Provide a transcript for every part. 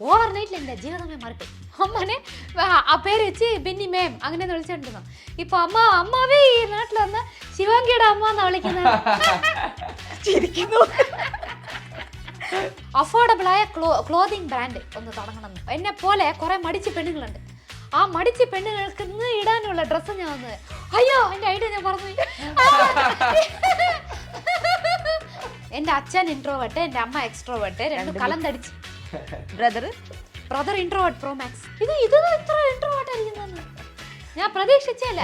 Over നൈറ്റിൽ എൻ്റെ ജീവിതമേ മാറിപ്പോയി. അമ്മനെ ആ പേര് വെച്ച് ബെന്നി മേം അങ്ങനെ വിളിച്ചോണ്ടിരുന്നു. ഇപ്പൊ അമ്മാവേ ഈ നാട്ടിൽ വന്ന് ശിവാംഗിയുടെ അമ്മ എന്നാ വിളിക്കുന്നത്. അഫോർഡബിൾ ആയ ക്ലോതിങ് ബ്രാൻഡ് ഒന്ന് തുടങ്ങണം. എന്നെ പോലെ കുറെ മടിച്ച് പെണ്ണുങ്ങളുണ്ട്. ആ മടിച്ച് പെണ്ണുങ്ങൾക്ക് ഇന്ന് ഇടാനുള്ള ഡ്രസ്സ് ഞാൻ വന്നത്. അയ്യോ എന്റെ ഐഡിയ ഞാൻ പറഞ്ഞു. എന്റെ അച്ഛൻ ഇൻട്രോവേർട്ട്, എന്റെ അമ്മ എക്സ്ട്രോവേർട്ട്, രണ്ടും കലം തടിച്ച്. Brother introvert pro max. ഇത് ഇത്ര ഇൻട്രോവേർട്ട് ആയിരിക്കുന്നു ഞാൻ പ്രതീക്ഷിച്ചല്ല.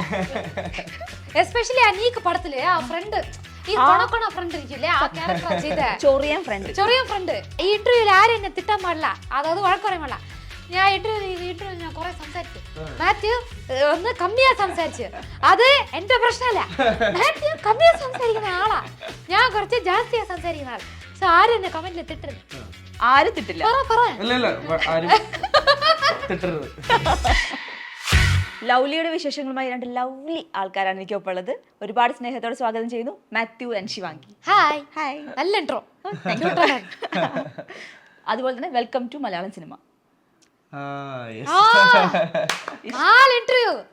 എസ്പെഷ്യലി ആ നീക്ക് പടത്തില് ആ ഫ്രണ്ട്, ഈ കൊണക്കൊണ ഫ്രണ്ട് ഇരിക്കില്ലേ, ആ ക്യാരക്ടർ ചെയ്ത ചൊറിയൻ ഫ്രണ്ട്. ഈ ഇന്റർവ്യൂല് ആരും എന്നെ തിട്ടാൻ പാടില്ല, അതായത് വഴക്ക് പറയാൻ പാടില്ല. ഞാൻ ഇന്റർവ്യൂ ഞാൻ കുറെ സംസാരിച്ചു. മാത്യു ഒന്ന് കമ്മിയാ സംസാരിച്ചു. അത് എന്റെ പ്രശ്നമല്ല, മാത്യു കമ്മിയാ സംസാരിക്കുന്ന ആളാ, ഞാൻ കുറച്ച് ജാസ്തിയാ സംസാരിക്കുന്ന ആള്. സോ ആരും എന്നെ കമന്റിൽ തിട്ടരുത്. ആരും തിട്ടില്ല. ലവ്ലിയുടെ വിശേഷങ്ങളുമായി രണ്ട് ലവ്ലി ആൾക്കാരാണ് എനിക്കൊപ്പം ഉള്ളത്. ഒരുപാട് സ്നേഹത്തോടെ സ്വാഗതം ചെയ്യുന്നു മാത്യു ആൻഡ് ശിവാംഗി. ഹായ്. നല്ല ഇൻട്രോ. അതുപോലെ തന്നെ വെൽക്കം ടു മലയാളം സിനിമ.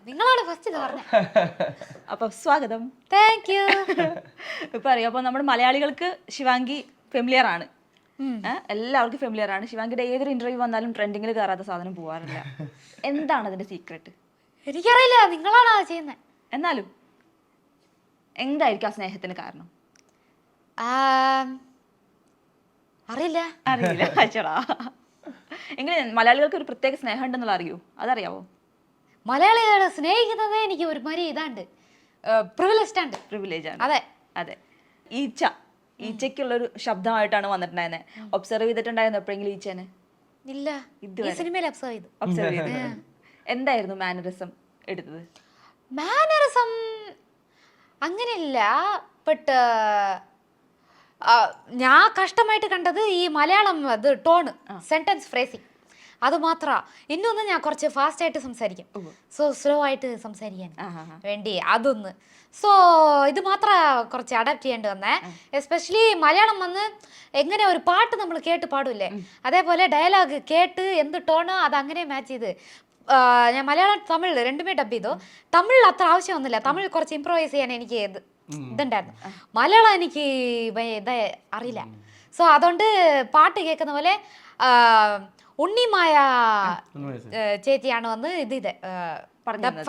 നിങ്ങളാണ് ഫസ്റ്റ് പറഞ്ഞത്. അപ്പൊ സ്വാഗതം. Thank you. ഇപ്പൊ അറിയാം, അപ്പൊ നമ്മുടെ മലയാളികൾക്ക് ശിവാംഗി ഫെമിലിയർ ആണ്, എല്ലാവർക്കും ഫെമിലിയർ ആണ്. ശിവാംഗിയുടെ ഏതൊരു ഇന്റർവ്യൂ വന്നാലും ട്രെൻഡിങ്ങിൽ കയറാത്ത സാധനം പോവാറില്ല. എന്താണ് അതിന്റെ സീക്രട്ട്? എനിക്കറിയില്ല, നിങ്ങളാണോ ചെയ്യുന്നത്. എന്നാലും എന്തായിരിക്കും ആ സ്നേഹത്തിന് കാരണം? അറിയില്ല. അച്ചടാ, എങ്ങനെ മലയാളികൾക്ക് ഒരു പ്രത്യേക സ്നേഹം ഉണ്ടെന്നുള്ള അറിയോ? അതറിയാവോ? മലയാളികളെ സ്നേഹിക്കുന്നത് എനിക്ക് ഒരുമാതിരി ഇതാണ്ട് പ്രിവിലേജ് ആണ്. അതെ അതെ. ഈച്ചയ്ക്കുള്ളൊരു ശബ്ദമായിട്ടാണ് വന്നിട്ടുണ്ടായിരുന്നത്. ഒബ്സർവ് ചെയ്തിട്ടുണ്ടായിരുന്നു എപ്പോഴെങ്കിലും ഈച്ചനെ? ഇല്ല, ഈ സിനിമയിൽ ഒബ്സർവ് ചെയ്തു. എന്തായിരുന്നു മാനറിസം എടുത്തത്? മാനറിസം അങ്ങനെയില്ല, ബട്ട് ഞാൻ കഷ്ടമായിട്ട് കണ്ടത് ഈ മലയാളം അത് ടോണ്, സെന്റൻസ് ഫ്രേസിങ്, അത് മാത്ര. ഇന്നൊന്ന് ഞാൻ കുറച്ച് ഫാസ്റ്റ് ആയിട്ട് സംസാരിക്കും, സോ സ്ലോ ആയിട്ട് സംസാരിക്കാൻ വേണ്ടി അതൊന്ന്. സോ ഇത് മാത്ര കുറച്ച് അഡാപ്റ്റ് ചെയ്യേണ്ടി വന്നേ. എസ്പെഷ്യലി മലയാളം വന്ന് എങ്ങനെ ഒരു പാട്ട് നമ്മൾ കേട്ട് പാടൂല്ലേ, അതേപോലെ ഡയലോഗ് കേട്ട് എന്ത് ടോണോ അത് അങ്ങനെ മാച്ച് ചെയ്ത് ഞാൻ മലയാളം തമിഴ് രണ്ടുമേ ഡബ് ചെയ്തു. തമിഴിൽ അത്ര ആവശ്യം ഒന്നുമില്ല, തമിഴ് കുറച്ച് ഇംപ്രൂവൈസ് ചെയ്യാൻ എനിക്ക് ഇതുണ്ടായിരുന്നു. മലയാളം എനിക്ക് അറിയില്ല. സോ അതുകൊണ്ട് പാട്ട് കേൾക്കുന്ന പോലെ ഉണ്ണിമായ ചേച്ചിയാണ് വന്ന് ഇത്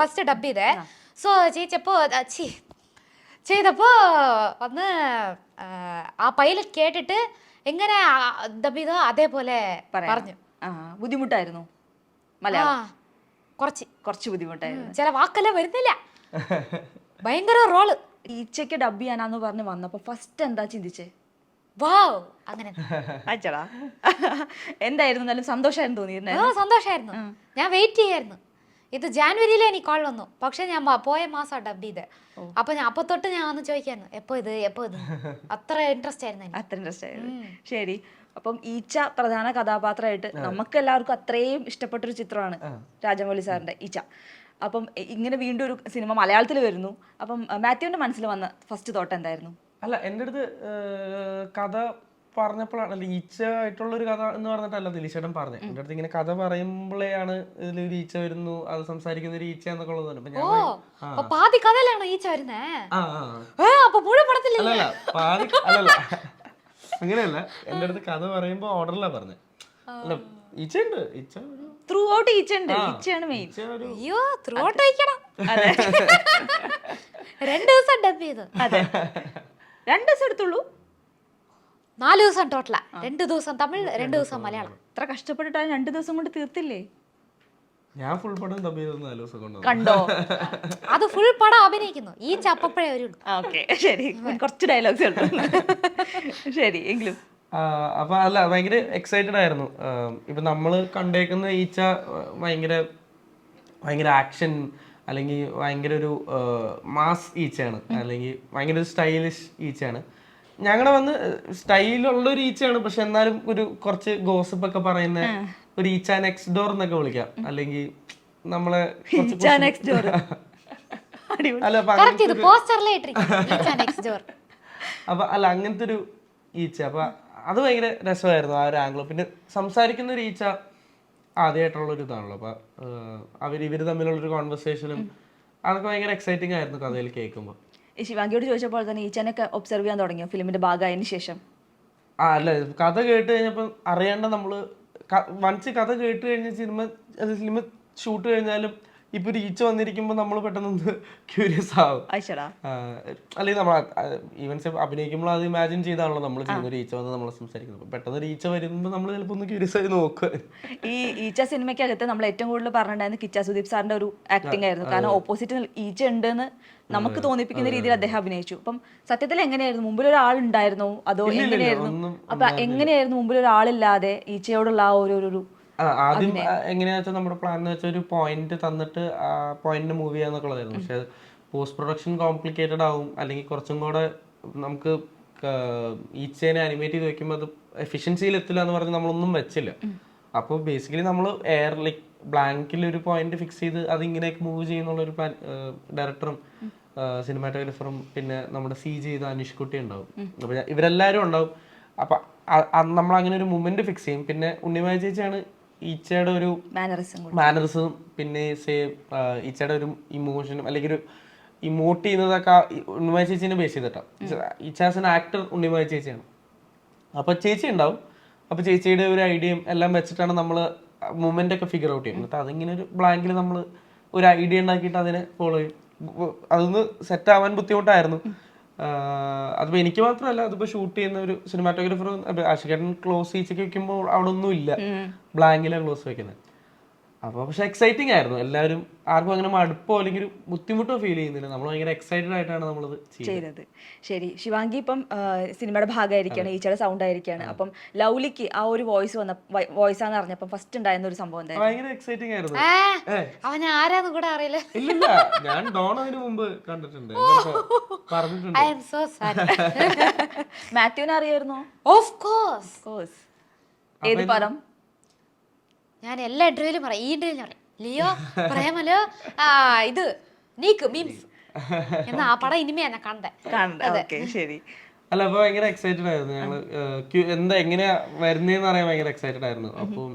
ഫസ്റ്റ് ഡബ് ചെയ്തേ. സോ ചെയ്തപ്പോ വന്ന് ആ പൈലറ്റ് കേട്ടിട്ട് എങ്ങനെ ഡബ് ചെയ്തോ അതേപോലെ പറഞ്ഞു. ബുദ്ധിമുട്ടായിരുന്നു മലയാളം? കുറച്ച് ബുദ്ധിമുട്ടായിരുന്നു. ചില വാക്കെല്ലാം വരുന്നില്ല, ഭയങ്കര റോള്. ഈച്ചയ്ക്ക് ഡബ് ചെയ്യാനാന്ന് പറഞ്ഞ് വന്നപ്പോ ഫസ്റ്റ് എന്താ ചിന്തിച്ചേ? വാവ് അങ്ങനെ അച്ചടാ. എന്തായിരുന്നു? നല്ല സന്തോഷമായിരുന്നു തോന്നിയിരുന്നേ? സന്തോഷമായിരുന്നു. ഞാൻ വെയിറ്റ് ചെയ്യായിരുന്നു. ഇത് ജാനുവരിയിലെ എനിക്ക് കോൾ വന്നു, പക്ഷെ ഞാൻ പോയ മാസം ഡബ് ചെയ്ത്. അപ്പൊ തൊട്ട് ഞാൻ വന്ന് ചോദിക്കായിരുന്നു എപ്പോ ഇത്. അത്ര ഇൻട്രസ്റ്റ് ആയിരുന്നു. ശരി. അപ്പം ഈച്ച പ്രധാന കഥാപാത്രമായിട്ട് നമുക്ക് എല്ലാവർക്കും അത്രയും ഇഷ്ടപ്പെട്ടൊരു ചിത്രമാണ് രാജമൗലി സാറിന്റെ ഈച്ച. അപ്പം ഇങ്ങനെ വീണ്ടും ഒരു സിനിമ മലയാളത്തിൽ വരുന്നു. അപ്പം മാത്യുവിന്റെ മനസ്സിൽ വന്ന ഫസ്റ്റ് തോട്ട് എന്തായിരുന്നു? അല്ല, എൻ്റെ അടുത്ത് കഥ പറഞ്ഞപ്പോഴാണ്, അല്ല ഈച്ച ആയിട്ടുള്ളൊരു കഥ എന്ന് പറഞ്ഞിട്ടല്ല ദിലീഷേട്ടൻ പറഞ്ഞത്. എൻ്റെ അടുത്ത് ഇങ്ങനെ കഥ പറയുമ്പോഴാണ് ഇതിലൊരു ഈച്ച വരുന്നു, അത് സംസാരിക്കുന്ന ഒരു ഈച്ച എന്നൊക്കെ ഉള്ളത്. അങ്ങനെയല്ല, എൻ്റെ അടുത്ത് കഥ പറയുമ്പോ ഓർഡറിലാ പറഞ്ഞത്. അല്ല, ഈച്ചയുണ്ട്, ഈച്ച ത്രൂ ഔട്ട് ഈച്ചയുണ്ട്. ഈച്ചയാണ് മെയിൻ. അയ്യോ, ത്രൂ ഔട്ട് വയ്ക്കണം. 2 ദിവസം ഡബ് ചെയ്തു. അതെ, 2 ദിവസം എടുത്തുള്ളൂ. 4 ദിവസം ടോട്ടലാ. 2 ദിവസം തമിഴ്, 2 ദിവസം മലയാളം. ഇത്ര കഷ്ടപ്പെട്ടിട്ടാണ് 2 ദിവസം കൊണ്ട് തീർത്തില്ലേ? ഞാൻ ഫുൾ പടം ഡബ് ചെയ്ത് 4 ദിവസം കൊണ്ട് കണ്ടോ? അത് ഫുൾ പടം അഭിനയിക്കുന്നു. ഈ ചപ്പപ്പഴേ വരുള്ളൂ. ഓക്കെ, ശരി. കുറച്ച് ഡയലോഗ്സ് ഉണ്ട്. ശരി, എങ്കിലും അപ്പൊ അല്ല, ഭയങ്കര എക്സൈറ്റഡ് ആയിരുന്നു. ഇപ്പൊ നമ്മള് കണ്ടേക്കുന്ന ഈച്ച ഭയങ്കര ആക്ഷൻ, അല്ലെങ്കിൽ ഭയങ്കര ഒരു മാസ് ഈച്ചയാണ്, അല്ലെങ്കിൽ ഭയങ്കര ഒരു സ്റ്റൈലിഷ് ഈച്ചയാണ്. ഞങ്ങളുടെ വന്ന് സ്റ്റൈലുള്ള ഒരു ഈച്ചയാണ്, പക്ഷെ എന്നാലും ഒരു കുറച്ച് ഗോസിപ്പ് ഒക്കെ പറയുന്ന ഒരു ഈച്ച നെക്സ്റ്റ് ഡോർ എന്നൊക്കെ വിളിക്കാം, അല്ലെങ്കിൽ നമ്മളെ അപ്പൊ അല്ല അങ്ങനത്തെ ഒരു ഈച്ച. അപ്പൊ അത് ഭയങ്കര രസമായിരുന്നു ആ ഒരു ആംഗിൾ. പിന്നെ സംസാരിക്കുന്ന ഒരു ഈച്ച ആദ്യമായിട്ടുള്ള ഒരു ഇതാണല്ലോ. അപ്പൊ ഇവര് തമ്മിലുള്ളൊരു കോൺവെർസേഷനും അതൊക്കെ ഭയങ്കര എക്സൈറ്റിംഗ് ആയിരുന്നു കഥയിൽ കേൾക്കുമ്പോൾ. ഈ ശിവാംഗിയോട് ചോദിച്ചപ്പോൾ തന്നെ ഈച്ചനൊക്കെ ഒബ്സർവ് ചെയ്യാൻ തുടങ്ങിയോ ഫിലിമിന്റെ ഭാഗമായതിനു ശേഷം? അല്ല, കഥ കേട്ട് കഴിഞ്ഞപ്പോൾ അറിയേണ്ട നമ്മള് വൺസ് കഥ കേട്ട് കഴിഞ്ഞ സിനിമ ഷൂട്ട് കഴിഞ്ഞാലും ഇപ്പൊ ഒരു ഈച്ച വന്നിരിക്കുമ്പോൾ നമ്മൾ പെട്ടെന്ന് ക്യൂരിയസ് ആവും. അല്ലെങ്കിൽ നമ്മൾ ഈവൻസ് അഭിനയിക്കുമ്പോൾ അത് ഇമാജിൻ ചെയ്താണല്ലോ നമ്മൾ ചെയ്യുന്ന ഒരു ഈച്ച വന്ന് നമ്മൾ സംസാരിക്കുന്നത്. പെട്ടെന്ന് ഒരു ഈച്ച വരുമ്പോൾ നമ്മൾ ചിലപ്പോൾ ഒന്ന് ക്യൂരിയസ് ആയി നോക്കുക. ഈ ഈച്ച സിനിമയ്ക്കകത്ത് നമ്മൾ ഏറ്റവും കൂടുതൽ പറഞ്ഞിട്ടുണ്ടായിരുന്നത് കിച്ച സുദീപ് സാറിന്റെ ഒരു ആക്ടിംഗ് ആയിരുന്നു. കാരണം ഓപ്പോസിറ്റ് ഈച്ച ഉണ്ടെന്ന് നമുക്ക് തോന്നിപ്പിക്കുന്ന രീതിയിൽ അദ്ദേഹം അഭിനയിച്ചു. അപ്പം സത്യത്തിൽ എങ്ങനെയായിരുന്നു, മുമ്പിൽ ഒരാളുണ്ടായിരുന്നോ അതോ എങ്ങനെയായിരുന്നു? അപ്പൊ എങ്ങനെയായിരുന്നു മുമ്പിൽ ഒരാളില്ലാതെ ഈച്ചയോടുള്ള ആ ഒരു ആദ്യം എങ്ങനെയാ വെച്ചാൽ നമ്മുടെ പ്ലാൻ എന്ന് വെച്ചാൽ ഒരു പോയിന്റ് തന്നിട്ട് ആ പോയിന്റിന് മൂവ് ചെയ്യാന്നൊക്കെയുള്ളതായിരുന്നു. പക്ഷെ പോസ്റ്റ് പ്രൊഡക്ഷൻ കോംപ്ലിക്കേറ്റഡ് ആവും, അല്ലെങ്കിൽ കുറച്ചും കൂടെ നമുക്ക് ഈച്ചേനെ അനിമേറ്റ് ചെയ്ത് വെക്കുമ്പോൾ അത് എഫിഷ്യൻസിയിൽ എത്തില്ല എന്ന് പറഞ്ഞ് നമ്മളൊന്നും വെച്ചില്ല. അപ്പോൾ ബേസിക്കലി നമ്മൾ എയർ ലൈക്ക് ബ്ലാങ്കിൽ ഒരു പോയിന്റ് ഫിക്സ് ചെയ്ത് അത് ഇങ്ങനെയൊക്കെ മൂവ് ചെയ്യുന്നുള്ള ഒരു പ്ലാൻ ഡയറക്ടറും സിനിമാറ്റോഗ്രാഫറും പിന്നെ നമ്മുടെ ചെയ്ത അനീഷ് കുട്ടി ഉണ്ടാവും. അപ്പൊ ഇവരെല്ലാവരും ഉണ്ടാവും. അപ്പൊ നമ്മൾ അങ്ങനെ ഒരു മൂമെന്റ് ഫിക്സ് ചെയ്യും. പിന്നെ ഉണ്ണിമായ ചേച്ചിയാണ് ഈച്ചയുടെ ഒരു മാനറിസം, പിന്നെ ഈച്ചയുടെ ഒരു ഇമോഷനും അല്ലെങ്കിൽ ഒരു ഇമോട്ട് ചെയ്യുന്നതൊക്കെ ഉണ്ണിമായ ചേച്ചിനെ ബേസ് ചെയ്തിട്ടാണ്. ഈച്ച ആസ് എൻ ആക്ടർ ഉണ്ണിമായ ചേച്ചിയാണ്. അപ്പൊ ചേച്ചി ഉണ്ടാവും. അപ്പൊ ചേച്ചിയുടെ ഒരു ഐഡിയയും എല്ലാം വെച്ചിട്ടാണ് നമ്മൾ മൂമെന്റ് ഒക്കെ ഫിഗർ ഔട്ട് ചെയ്യുന്നത്. അതിങ്ങനെ ഒരു ബ്ലാങ്കിൽ നമ്മൾ ഒരു ഐഡിയ ഉണ്ടാക്കിയിട്ട് അതിനെ ഫോളോ ചെയ്യും. അതൊന്ന് സെറ്റ് ആവാൻ ബുദ്ധിമുട്ടായിരുന്നു. അതിപ്പോ എനിക്ക് മാത്രമല്ല, അതിപ്പോ ഷൂട്ട് ചെയ്യുന്ന ഒരു സിനിമാറ്റോഗ്രാഫർ ആഷികേട്ടൻ ക്ലോസ് ഈച്ചയ്ക്ക് വെക്കുമ്പോൾ അവിടെ ഒന്നും ഇല്ല, ബ്ലാങ്കിലാണ് ക്ലോസ് വെക്കുന്നത്. അപ്പോൾ പക്ഷെ എക്സൈറ്റിംഗ് ആയിരുന്നു. എല്ലാവരും ആർക്കും അങ്ങനെ മടുപ്പോ അല്ലെങ്കിൽ ഒരു ബുദ്ധിമുട്ടോ ഫീൽ ചെയ്യുന്നില്ല. നമ്മൾ ഭയങ്കര എക്സൈറ്റഡ് ആയിട്ടാണ് നമ്മളത് ചെയ്തത്. ശരി, ശിവാംഗി ഇപ്പം സിനിമയുടെ ഭാഗമായിരിക്കാണ്, ഈച്ചയുടെ സൗണ്ട് ആയിരിക്കാണ്. അപ്പം ലൗലിക്ക് ആ ഒരു വോയിസ് ആണെന്ന് അറിഞ്ഞപ്പം ഫസ്റ്റ് ഉണ്ടായിരുന്ന ഒരു സംഭവം ഭയങ്കര എക്സൈറ്റിംഗ് ആയിരുന്നു. അവൻ ആരാന്ന് കൂടെ അറിയില്ല. ഇല്ല, ഞാൻ ഡോൺ അതിന് മുമ്പ് കണ്ടിട്ടുണ്ട്, പറഞ്ഞിട്ടുണ്ട്. മാത്യുവിനെ അറിയായിരുന്നോ? Of course. ഏത് പടം? ഞാൻ എല്ലാ ഇന്റർവ്യൂലും പറയും, ഈ ഇന്റർവ്യൂ പറയും ലിയോ പ്രേമലോ ഇത് നീക്ക് മീംസ് എന്നാ ആ പടം ഇനിമേ എന്നെ കണ്ടേ. ശരി. അല്ല, അപ്പൊ ഭയങ്കര എക്സൈറ്റഡ് ആയിരുന്നു ഞങ്ങള്. എന്താ എങ്ങനെയാ വരുന്നേന്ന് അറിയാൻ ഭയങ്കര എക്സൈറ്റഡ് ആയിരുന്നു. അപ്പം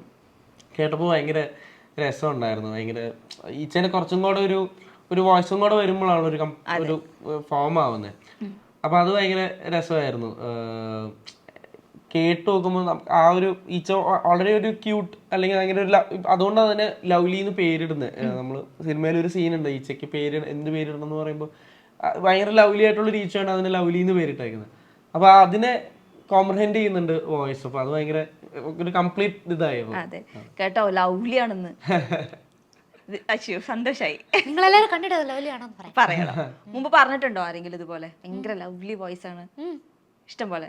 കേട്ടപ്പോ ഭയങ്കര രസം ഉണ്ടായിരുന്നു. ഭയങ്കര ഈച്ചേനെ കുറച്ചും കൂടെ ഒരു വോയിസും കൂടെ വരുമ്പോഴാണ് ഒരു ഫോം ആവുന്നത്. അപ്പൊ അത് ഭയങ്കര രസമായിരുന്നു. കേട്ട് നോക്കുമ്പോൾ ആ ഒരു ഈച്ച വളരെ ഒരു ക്യൂട്ട്, അല്ലെങ്കിൽ ഭയങ്കര ഒരു അതുകൊണ്ടാണ് അതിനെ ലവ്ലി എന്ന് പേരിടുന്നത്. നമ്മൾ സിനിമയിൽ ഒരു സീൻ ഉണ്ട്, ഈച്ചയ്ക്ക് എന്ത് പേരിടണം എന്ന് പറയുമ്പോൾ ഭയങ്കര ലവ്ലി ആയിട്ടുള്ളൊരു ഈച്ചയാണ് അതിനെ ലവ്ലി എന്ന് പേരിട്ടേക്കുന്നത്. അപ്പൊ അതിനെ കോംപ്രഹെൻഡ് ചെയ്യുന്നുണ്ട് വോയിസ്. അപ്പൊ അത് ഭയങ്കര ഒരു കംപ്ലീറ്റ് ഇതായിരുന്നു. കേട്ടോ, ലവ്ലി ആണെന്ന് സന്തോഷായി. നിങ്ങളെല്ലാരും കണ്ടിട്ട് ലവ്ലി ആണെന്ന് പറയണം. മുമ്പ് പറഞ്ഞിട്ടുണ്ടോ ആരെങ്കിലും ഇതുപോലെ ഭയങ്കര ലവ്ലി വോയിസ് ആണ്? ഇഷ്ടം പോലെ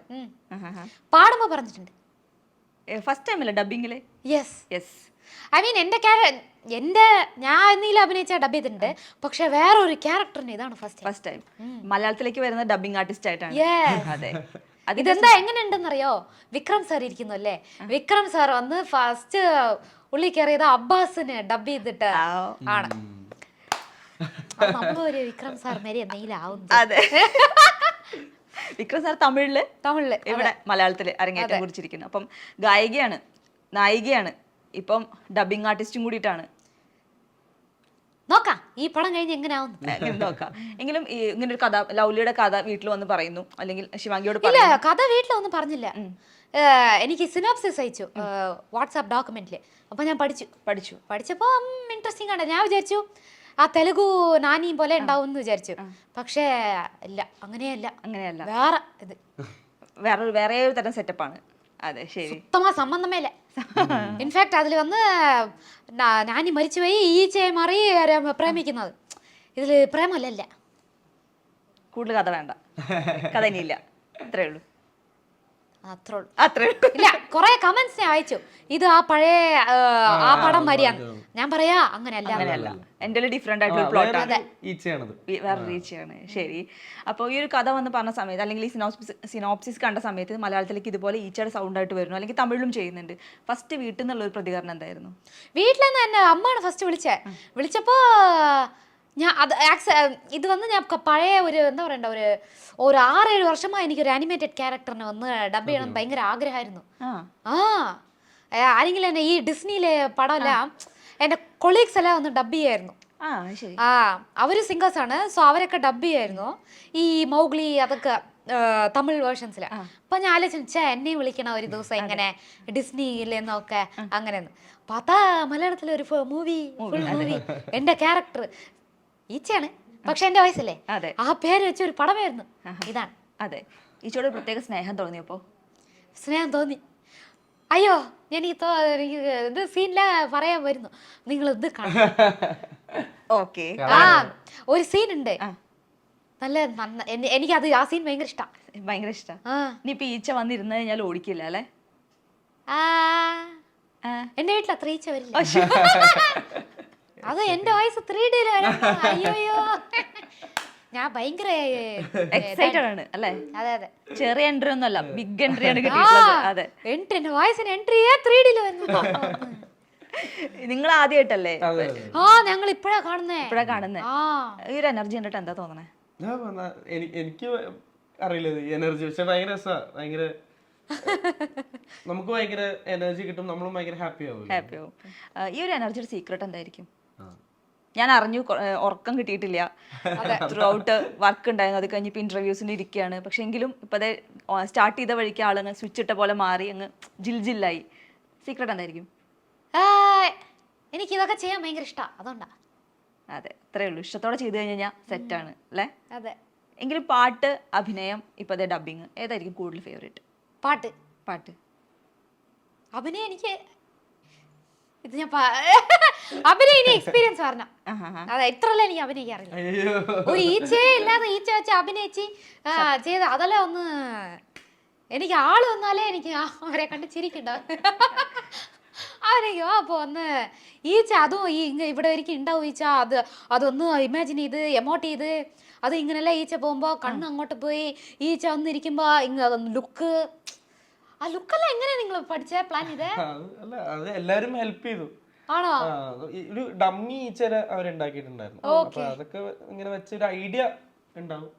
പാടുമ്പോ പറഞ്ഞിട്ടുണ്ട്. ഫസ്റ്റ് ടൈം അല്ലേ ഡബിങ്ങില്? യെസ്. ഐ മീൻ ഞാൻ എന്തെങ്കിലും അഭിനയിച്ച ഡബ് ചെയ്തിട്ടുണ്ട്, പക്ഷെ വേറെ ഒരു ക്യാരക്ടറിന് ഇതാണ് ഫസ്റ്റ് ടൈം മലയാളത്തിലേക്ക് വരുന്ന ഡബിങ് ആർട്ടിസ്റ്റ് ആയിട്ടാണ്. അതെ. ഇതെന്താ എങ്ങനെയുണ്ടെന്നറിയോ? വിക്രം സാർ ഇരിക്കുന്നു അല്ലേ, വിക്രം സാർ വന്ന് ഫസ്റ്റ് ഉള്ളി കയറിയത് അബ്ബാസിന് ഡബ് ചെയ്തിട്ട് ആണ്. നമ്മളൊരു വിക്രം സാർ മേരെ എന്തെങ്കിലും. അതെ, വിക്രം സാർ തമിഴില് ഇവിടെ മലയാളത്തില് അരങ്ങേറ്റം കുറിച്ചിരിക്കുന്നു. അപ്പം ഗായികയാണ്, നായികയാണ്, ഇപ്പം ഡബിങ് ആർട്ടിസ്റ്റും കൂടിയിട്ടാണ്. നോക്കാം ഈ പടം കഴിഞ്ഞ് എങ്ങനെയാവും നോക്കാം. എങ്കിലും ഇങ്ങനെ ഒരു കഥ, ലൗലിയുടെ കഥ വീട്ടിൽ വന്ന് പറയുന്നു, അല്ലെങ്കിൽ ശിവാംഗിയോട് ഇല്ല, കഥ വീട്ടിലൊന്നും പറഞ്ഞില്ല. എനിക്ക് സിനോപ്സിസ് അയച്ചു വാട്സാപ്പ് ഡോക്യുമെന്റില്. അപ്പൊ ഞാൻ പഠിച്ചപ്പോ ഇൻട്രസ്റ്റിംഗ് ആണ്. ഞാൻ വിചാരിച്ചു ആ തെലുഗു നാനിയും പോലെ ഉണ്ടാവും എന്ന് വിചാരിച്ചു. പക്ഷേ ഇല്ല, അങ്ങനെയല്ല. വേറെ ഒരു തരം സെറ്റപ്പാണ്. അതെ, ശരി. സുത്തമാ സംബന്ധമേ ഇല്ല. ഇൻഫാക്ട് അതിൽ വന്ന് നാനി മരിച്ചുപോയി ഈച്ചയെ മാറി പ്രേമിക്കുന്നത്. ഇതില് പ്രേമല്ല. കൂടുതൽ കഥ വേണ്ട, കഥ ഇനിയില്ല, അത്രേ ഉള്ളൂ. ഇല്ല, കൊറേ കമന്റ്സ് ഞാൻ അയച്ചു, ഇത് ആ പഴയ ആ പടം മരിയാണ്. ഞാൻ പറയാ അങ്ങനെയല്ല, എന്റെ ഡിഫറെന്റ് ആയിട്ടുള്ള പ്ലോട്ട് ആണ്, വേറൊരു ഈച്ചയാണ്. ശരി. അപ്പോൾ ഈ ഒരു കഥ വന്ന് പറഞ്ഞ സമയത്ത്, അല്ലെങ്കിൽ ഈ സിനോപ്സിസ് കണ്ട സമയത്ത് മലയാളത്തിലേക്ക് ഇതുപോലെ ഈച്ചയുടെ സൗണ്ട് ആയിട്ട് വരുന്നു, അല്ലെങ്കിൽ തമിഴിലും ചെയ്യുന്നുണ്ട്, ഫസ്റ്റ് വീട്ടിൽ നിന്നുള്ള ഒരു പ്രതികരണം എന്തായിരുന്നു? വീട്ടിലെന്ന് എന്നെ അമ്മയാണ് ഫസ്റ്റ് വിളിച്ചപ്പോ ഞാൻ ഇത് വന്ന് ഞാൻ പഴയ ഒരു എന്താ പറയണ്ട ഒരു 6-7 വർഷമായി എനിക്കൊരു ആനിമേറ്റഡ് ക്യാരക്ടറിനെ വന്ന് ഡബ് ചെയ്യണം ഭയങ്കര ആഗ്രഹമായിരുന്നു. ആരെങ്കിലും തന്നെ ഈ ഡിസ്നിയിലെ പടമെല്ലാം എൻ്റെ കൊളീഗ്സ് എല്ലാം ഒന്ന് ഡബ് ചെയ്യായിരുന്നു. ആ ശരി. അവര് സിംഗേഴ്സ് ആണ്. സോ അവരൊക്കെ ഡബ് ചെയ്യായിരുന്നു ഈ മൗഗ്ലി അതൊക്കെ തമിഴ് വേർഷൻസില്. അപ്പൊ ഞാൻ ആലോചിച്ച എന്നെ വിളിക്കണ ഒരു ദിവസം ഇങ്ങനെ ഡിസ്നിയിലെന്നൊക്കെ അങ്ങനെയൊന്ന് പാത്താ മലയാളത്തിലെ ഒരു മൂവി ഫുൾ മൂവി എന്റെ ക്യാരക്ടർ ഈച്ചയാണ്, പക്ഷെ എന്റെ വയസ്സല്ലേ, ആ പേര് വെച്ച ഒരു പടമായിരുന്നു ഇതാണ്. അതെ, ഈച്ചയോട് പ്രത്യേക സ്നേഹം തോന്നിയപ്പോ? സ്നേഹം തോന്നി. അയ്യോ എനിക്ക് ഇത് സീനില പറയാൻ വരുന്നു, നിങ്ങൾ ഇത് കാണാം. ഓക്കെ, ഒരു സീൻ ഉണ്ട് നല്ല എനിക്കത് ആ സീൻ ഭയങ്കര ഇഷ്ടം. ഭയങ്കര ഇഷ്ടം. ഇനിയിപ്പൊ ഈച്ച വന്നിരുന്നു കഴിഞ്ഞാൽ ഓടിക്കില്ല അല്ലെ? എന്റെ വീട്ടിൽ അത്ര ഈച്ച വരില്ല. അത് എന്റെ വയസ്സ് 3D അയ്യോ ഞാൻ ഭയങ്കര എക്സൈറ്റഡ് ആണ് അല്ലേ? അതെ അതെ, ചെറിയ എൻട്രി ഒന്നുമല്ല, ബിഗ് എൻട്രി ആണ് കിട്ടിയിട്ടുള്ളത്. അതെ, എന്റെ വയസ്സിന് എൻട്രിയെ 3D വന്നു. നിങ്ങൾ ആദ്യമായിട്ടല്ലേ? ഞങ്ങൾ ഇപ്പഴാ കാണുന്നേ. ഈ ഒരു എനർജി കണ്ടിട്ട് എന്താ തോന്നണേ? എനിക്ക് അറിയില്ല എനർജി, പക്ഷെ ഭയങ്കര രസമാണ്. ഭയങ്കര നമുക്ക് ഭയങ്കര എനർജി കിട്ടും, നമ്മളും ഭയങ്കര ഹാപ്പി ആവും. ഈ ഒരു എനർജിയുടെ സീക്രട്ട് എന്തായിരിക്കും? ഞാൻ അറിഞ്ഞു ഉറക്കം കിട്ടിയിട്ടില്ല, ത്രൂ ഔട്ട് വർക്ക് ഉണ്ടായിരുന്നു, അത് കഴിഞ്ഞ് ഇപ്പൊ ഇന്റർവ്യൂസിന് ഇരിക്കുകയാണ്. പക്ഷെ എങ്കിലും ഇപ്പൊ സ്റ്റാർട്ട് ചെയ്ത വഴിക്ക് ആളങ്ങ് സ്വിച്ച് ഇട്ട പോലെ മാറി അങ്ങ് ജില്ലായി. സീക്രട്ട് എന്തായിരിക്കും? എനിക്ക് ഇതൊക്കെ ചെയ്യാൻ ഭയങ്കര ഇഷ്ടം, അതുകൊണ്ടാ. അതെ, അത്രേ ഉള്ളൂ. ഇഷ്ടത്തോടെ ചെയ്തു കഴിഞ്ഞാൽ സെറ്റാണ് അല്ലേ? അതെ. എങ്കിലും പാട്ട്, അഭിനയം, ഇപ്പൊ ഡബിങ്, ഏതായിരിക്കും കൂടുതൽ ഫേവറേറ്റ്? പാട്ട്. അഭിനയം എനിക്ക് ഇത് ഞാൻ അഭിനയം എക്സ്പീരിയൻസ് പറഞ്ഞു. അതെ, ഇത്രല്ല എനിക്ക് അഭിനയിക്കാറില്ല. ഒരു ഈച്ചയെ ഇല്ലാതെ ഈച്ച വെച്ച് അഭിനയിച്ച് ചെയ്ത് അതെല്ലാം ഒന്ന് എനിക്ക് ആള് വന്നാലേ എനിക്ക് അവരെ കണ്ട് ചിരിക്കണ്ടാവും. അവരോ അപ്പൊ ഒന്ന് ഈച്ച അതും ഈ ഇവിടെ ഒരിക്കലും ഉണ്ടാവും ഈച്ച, അതൊന്ന് ഇമാജിൻ ചെയ്ത് എമോട്ട് ചെയ്ത് അത് ഇങ്ങനെയല്ല ഈച്ച പോകുമ്പോ കണ്ണ് അങ്ങോട്ട് പോയി ഈച്ച വന്നിരിക്കുമ്പോ ലുക്ക്, ആ ലുക്കെല്ലാം എങ്ങനെയാ നിങ്ങൾ പഠിച്ച പ്ലാൻ ചെയ്തേ? അത് എല്ലാരും ഹെൽപ്പ് ചെയ്തു. ആണോ? ഒരു ഡമ്മി ഈച്ചര അവരുണ്ടാക്കിയിട്ടുണ്ടായിരുന്നു. അപ്പൊ അതൊക്കെ ഇങ്ങനെ വെച്ചൊരു ഐഡിയ ഉണ്ടാവും.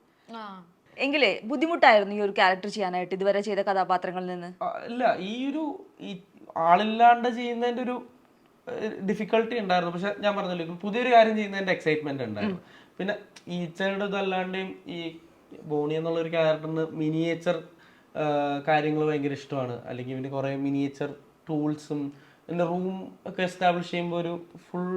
എങ്കിലേ ബുദ്ധിമുട്ടായിരുന്നു ഈ ഒരു ക്യാരക്ടർ ചെയ്യാനായിട്ട് ഇതുവരെ ചെയ്ത കഥാപാത്രങ്ങളിൽ നിന്ന്? ഇല്ല, ഈ ഒരു ആളില്ലാണ്ട് ചെയ്യുന്നതിന്റെ ഒരു ഡിഫിക്കൽട്ടി ഉണ്ടായിരുന്നു. പക്ഷെ ഞാൻ പറഞ്ഞല്ലോ, പുതിയൊരു കാര്യം ചെയ്യുന്നതിന്റെ എക്സൈറ്റ്മെന്റ് ഉണ്ടായിരുന്നു. പിന്നെ ഈച്ചയുടെ ഇതല്ലാണ്ടെയും ഈ ബോണി എന്നുള്ള ഒരു ക്യാരക്ടറിന് മിനിയേച്ചർ കാര്യങ്ങൾ ഭയങ്കര ഇഷ്ടമാണ്. അല്ലെങ്കിൽ ഇവന് കുറെ മിനിയേച്ചർ ടൂൾസും, എൻ്റെ റൂം ഒക്കെ എസ്റ്റാബ്ലിഷ് ചെയ്യുമ്പോൾ ഒരു ഫുൾ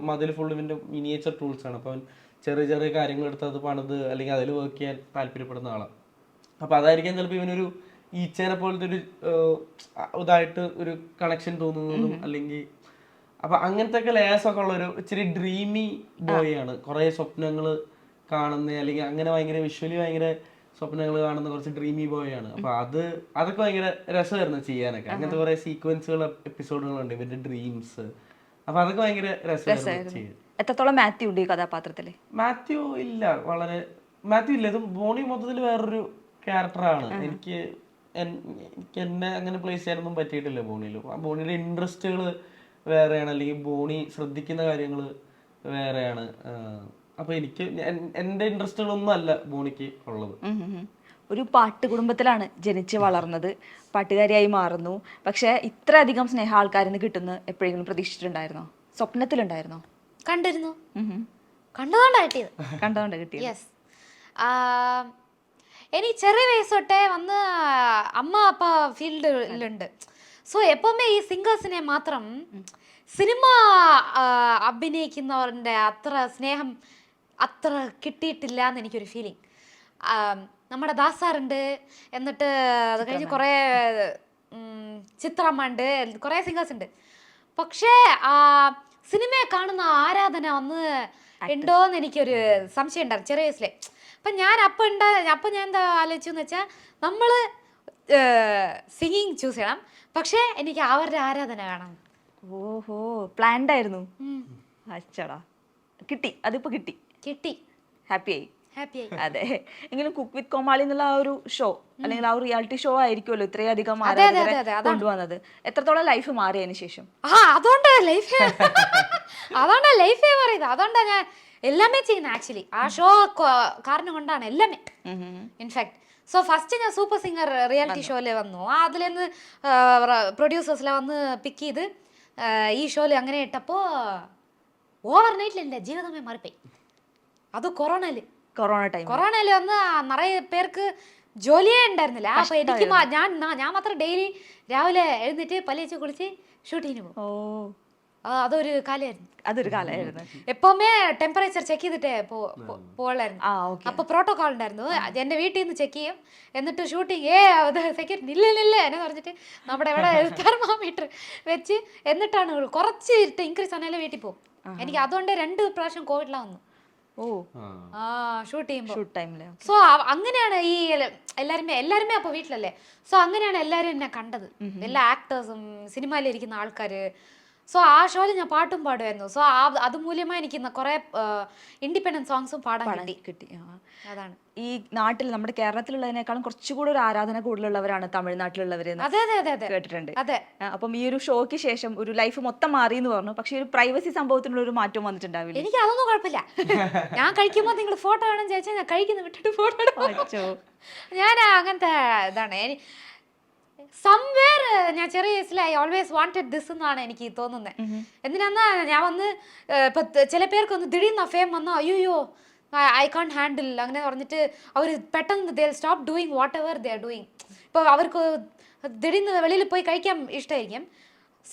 മതിൽ ഫുൾ ഇവൻ്റെ മിനിയേച്ചർ ടൂൾസ് ആണ്. അപ്പോൾ അവൻ ചെറിയ ചെറിയ കാര്യങ്ങൾ എടുത്ത് അത് പണിത് അല്ലെങ്കിൽ അതിൽ വർക്ക് ചെയ്യാൻ താല്പര്യപ്പെടുന്ന ആളാണ്. അപ്പോൾ അതായിരിക്കും ചിലപ്പോൾ ഇവനൊരു ഈച്ചേനെ പോലത്തെ ഒരു ഇതായിട്ട് ഒരു കണക്ഷൻ തോന്നുന്നതും. അല്ലെങ്കിൽ അപ്പം അങ്ങനത്തെ ഒക്കെ ലേസൊക്കെ ഉള്ളൊരു ഇച്ചിരി ഡ്രീമി ബോയ് ആണ്. കുറേ സ്വപ്നങ്ങൾ കാണുന്ന, അല്ലെങ്കിൽ അങ്ങനെ ഭയങ്കര വിഷ്വലി ഭയങ്കര സ്വപ്നങ്ങൾ കാണുന്ന കുറച്ച് ഡ്രീമി ബോയ് ആണ്. അപ്പൊ അതൊക്കെ ഭയങ്കര രസമായിരുന്നു ചെയ്യാനൊക്കെ. അങ്ങനത്തെ കുറെ സീക്വൻസുകൾ എപ്പിസോഡുകളുണ്ട് ഇവരുടെ ഡ്രീംസ്. അപ്പൊ അതൊക്കെ ഭയങ്കര രസമായിരുന്നു. എത്രത്തോളം മാത്യു ഉണ്ട് ഈ കഥാപാത്രത്തില്? മാത്യു ഇല്ല, വളരെ മാത്യു ഇല്ല. ഇത് ബോണി മൊത്തത്തിൽ വേറൊരു ക്യാരക്ടറാണ്. എനിക്ക് എന്നെ അങ്ങനെ പ്ലേസ് ചെയ്യാനൊന്നും പറ്റിയിട്ടില്ല ബോണിയിൽ. ബോണിയുടെ ഇൻട്രസ്റ്റുകൾ വേറെയാണ്, അല്ലെങ്കിൽ ബോണി ശ്രദ്ധിക്കുന്ന കാര്യങ്ങൾ വേറെയാണ്. അപ്പൊ എനിക്ക് എന്റെ ഇൻട്രസ്റ്റുകളൊന്നും അല്ല ബോണിക്ക് ഉള്ളത്. ഒരു പാട്ട് കുടുംബത്തിലാണ് ജനിച്ച് വളർന്നത്, പാട്ടുകാരിയായി മാറുന്നു. പക്ഷെ ഇത്രയധികം സ്നേഹം ആൾക്കാരിൽ നിന്ന് കിട്ടുന്ന എപ്പോഴെങ്കിലും പ്രതീക്ഷിച്ചിട്ടുണ്ടായിരുന്നോ? സ്വപ്നത്തിലുണ്ടായിരുന്നോ? കണ്ടിരുന്നു, കണ്ടതുകൊണ്ടാണ് കിട്ടിയത്. യെസ്, എനിക്ക് ചെറിയ വയസ്സ് തൊട്ടേ വന്ന് അമ്മ അപ്പ ഫീൽഡിലുണ്ട്. സോ എപ്പോഴും ഈ സിംഗേഴ്സിനെ മാത്രം സിനിമ അഭിനയിക്കുന്നവരുടെ അത്ര സ്നേഹം അത്ര കിട്ടിയിട്ടില്ല എന്ന് എനിക്കൊരു ഫീലിംഗ്. നമ്മുടെ ദാസാറുണ്ട്, എന്നിട്ട് അത് കഴിഞ്ഞ് കുറേ ചിത്രമ്മ ഉണ്ട്, കുറേ സിംഗേഴ്സ് ഉണ്ട്. പക്ഷേ സിനിമയെ കാണുന്ന ആരാധന വന്ന് ഉണ്ടോയെന്ന് എനിക്കൊരു സംശയം ഉണ്ടായിരുന്നു ചെറിയ വയസ്സിലെ. അപ്പം ഞാൻ ഞാൻ എന്താ ആലോചിച്ചെന്ന് വെച്ചാൽ നമ്മൾ സിംഗിങ് ചൂസ് ചെയ്യണം, പക്ഷേ എനിക്ക് അവരുടെ ആരാധന വേണം. ഓഹോ, പ്ലാൻഡ് ആയിരുന്നു. അച്ചടാ, കിട്ടി, അതിപ്പോ കിട്ടി, ഹാപ്പിയായി. അതെ. എങ്കിലും കുക്ക് വിത്ത് കോമാളി എന്നുള്ള ആ ഒരു ഷോ, അല്ലെങ്കിൽ ആ ഒരു റിയാലിറ്റി ഷോ ആയിരിക്കുമല്ലോ ഇത്രയധികം കൊണ്ടുവന്നത്. എത്രത്തോളം ലൈഫ് മാറിയതിനു ശേഷം? അതുകൊണ്ടാ ലൈഫ് മാറിയത്. അതുകൊണ്ടാ ഞാൻ എല്ലാമേ ചെയ്യുന്നത്. ആക്ച്വലി ആ ഷോ കാരണം കൊണ്ടാണ് എല്ലാമേ. ഇൻഫാക്ട് സോ ഫസ്റ്റ് ഞാൻ സൂപ്പർ സിംഗർ റിയാലിറ്റി ഷോയിൽ വന്നു അതിൽ നിന്ന് പ്രൊഡ്യൂസേഴ്സിലെ വന്ന് പിക്ക് ചെയ്ത് ഈ ഷോയിൽ അങ്ങനെ ഇട്ടപ്പോൾ ഓവർ നൈറ്റിൽ എൻ്റെ ജീവിതമേ മാറിപ്പോയി. അത് കൊറോണയിൽ വന്ന് നിറയെ പേർക്ക് ജോലിയേ ഉണ്ടായിരുന്നില്ല. അപ്പൊ എനിക്ക് ഞാൻ മാത്രം ഡെയിലി രാവിലെ എഴുന്നേറ്റ് പല്ലിച്ച് കുളിച്ച് ഷൂട്ടിങ്ങിന് പോകും. അതൊരു കാലമായിരുന്നു. എപ്പോമേ ടെമ്പറേച്ചർ ചെക്ക് ചെയ്തിട്ടേ പോളായിരുന്നു. അപ്പൊ പ്രോട്ടോകോൾ ഉണ്ടായിരുന്നു. എന്റെ വീട്ടിൽ നിന്ന് ചെക്ക് ചെയ്യും, എന്നിട്ട് ഷൂട്ടിങ് സെക്യൂരിറ്റി ഇല്ല എന്നെ പറഞ്ഞിട്ട് നമ്മുടെ ഇവിടെ തെർമോമീറ്റർ വെച്ച് എന്നിട്ടാണ് കുറച്ച് ഇൻക്രീസ് ആണെങ്കിലും വീട്ടിൽ പോകും. എനിക്ക് അതുകൊണ്ട് 2 പ്രാവശ്യം കോവിഡിലാ വന്നു. ഷൂട്ട് ചെയ്യുമ്പോൾ. സോ അങ്ങനെയാണ് ഈ എല്ലാരുമേ അപ്പൊ വീട്ടിലല്ലേ. സോ അങ്ങനെയാണ് എല്ലാരും എന്നെ കണ്ടത്, എല്ലാ ആക്ടേഴ്സും സിനിമയിലിരിക്കുന്ന ആൾക്കാര്. സോ ആ ഷോയിൽ ഞാൻ പാട്ടും പാടുമായിരുന്നു. സോ അത് മൂല്യമായി എനിക്ക് കുറെ ഇൻഡിപെൻഡന്റ് സോങ്സും പാടാൻ കിട്ടി. അതാണ് ഈ നാട്ടിൽ നമ്മുടെ കേരളത്തിലുള്ളതിനേക്കാളും കുറച്ചുകൂടി ഒരു ആരാധന കൂടുതലുള്ളവരാണ് തമിഴ്നാട്ടിലുള്ളവര് കേട്ടിട്ടുണ്ട്. അപ്പം ഈ ഒരു ഷോയ്ക്ക് ശേഷം ഒരു ലൈഫ് മൊത്തം മാറി എന്ന് പറഞ്ഞു. പക്ഷെ ഒരു പ്രൈവസി സംഭവത്തിനുള്ള ഒരു മാറ്റം വന്നിട്ടുണ്ടാവില്ല? എനിക്ക് അതൊന്നും കുഴപ്പമില്ല. ഞാൻ കഴിക്കുമ്പോൾ നിങ്ങൾ ഫോട്ടോ വേണം ചോദിച്ചാൽ ഞാൻ കഴിക്കുന്ന വിട്ടിട്ട് ഫോട്ടോ. ഞാൻ അങ്ങനത്തെ ഇതാണ്. സംവേർ ഞാൻ ചെറിയ വയസ്സിൽ ഐ ഓൾവേസ് വാണ്ടഡ് ദിസ് എന്നാണ് എനിക്ക് തോന്നുന്നത്. എന്തിനാന്നാ ഞാൻ വന്ന് ഇപ്പൊ ചില പേർക്കൊന്ന് ദിടീർന്ന ഫെയിം വന്നാൽ അയ്യോ ഐ കാൺ ഹാൻഡിൽ അങ്ങനെ പറഞ്ഞിട്ട് അവർ പെട്ടെന്ന് ദേ stop doing what ever they are doing. ഇപ്പോൾ അവർക്ക് ദിടീർന്ന് വെളിയിൽ പോയി കഴിക്കാൻ ഇഷ്ടമായിരിക്കും.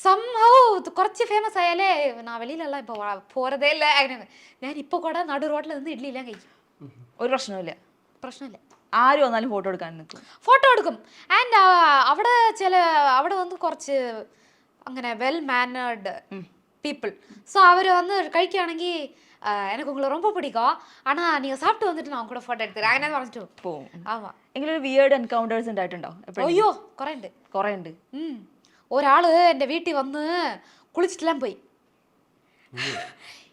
സംഭവ കുറച്ച് ഫേമസ് ആയാലേ ഞാൻ വെളിയിലല്ല ഇപ്പോൾ പോരതേ ഇല്ല. അങ്ങനെ ഞാൻ ഇപ്പോൾ കൂടെ നടു റോട്ടിൽ നിന്ന് ഇഡ്ഡലി എല്ലാം കഴിക്കും. ഒരു പ്രശ്നമില്ല. ആരും വന്നാലും ഫോട്ടോ എടുക്കും. ആൻഡ് അവിടെ വന്ന് കുറച്ച് അങ്ങനെ വെൽ മാനേർഡ് പീപ്പിൾ. ஸோ அவர் வந்து കഴിക്കുകയാണെങ്കിൽ எனக்கு உங்களை ரொம்ப பிடிக்கும், ஆனா நீங்க சாப்பிட்டு வந்துட்டு நான் கூட ഫോട്ടോ എടുത്ത് അങ്ങനെ പറഞ്ഞിട്ട് പോകും. ആവാ എങ്കിലും ഒരു വിയേർഡ് എൻകൗണ്ടേഴ്സ് ഉണ്ടായിട്ടുണ്ടോ? അയ്യോ കുറേ ഉണ്ട്. ഒരാള് എൻ്റെ വീട്ടിൽ വന്ന് കുളിച്ചിട്ടെല്ലാം പോയി.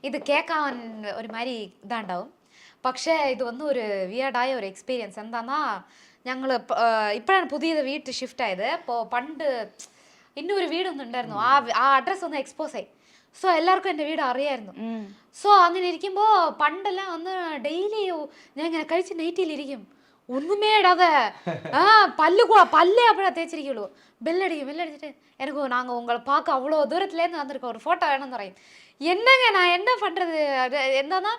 ഇത് കേൾക്കാൻ ഒരു മാതിരി ഇതാണ്ടാവും, പക്ഷേ ഇത് വന്ന് ഒരു വിയേർഡായ ഒരു എക്സ്പീരിയൻസ്. എന്താന്നാ ഞങ്ങൾ ഇപ്പോഴാണ് പുതിയത് വീട്ട് ഷിഫ്റ്റ് ആയത്. ഇപ്പോൾ പണ്ട് ഇന്നൊരു വീടൊന്നും ഉണ്ടായിരുന്നു, ആ അഡ്രസ്സ് ഒന്ന് എക്സ്പോസ് ആയി. സോ എല്ലാവർക്കും എൻ്റെ വീട് അറിയായിരുന്നു. സോ അങ്ങനെ ഇരിക്കുമ്പോൾ പണ്ടെല്ലാം വന്ന് ഡെയിലി ഞാൻ ഇങ്ങനെ കഴിച്ച് നൈറ്റിയിലിരിക്കും, ഒന്നുമേ ഇടാതെ പല്ലേ അപ്പോഴാ തേച്ചിരിക്കുള്ളൂ. ബെല്ലടിച്ചിട്ട് எனக்கு நாங்கள் உங்களை பார்க்க அவ்வளோ தூரத்துலேருந்து வந்திருக்கோம், ஒரு ஃபோட்டோ வேணும்னு പറയും. என்னங்க நான் என்ன பண்ணுறது? എന്താന്നാ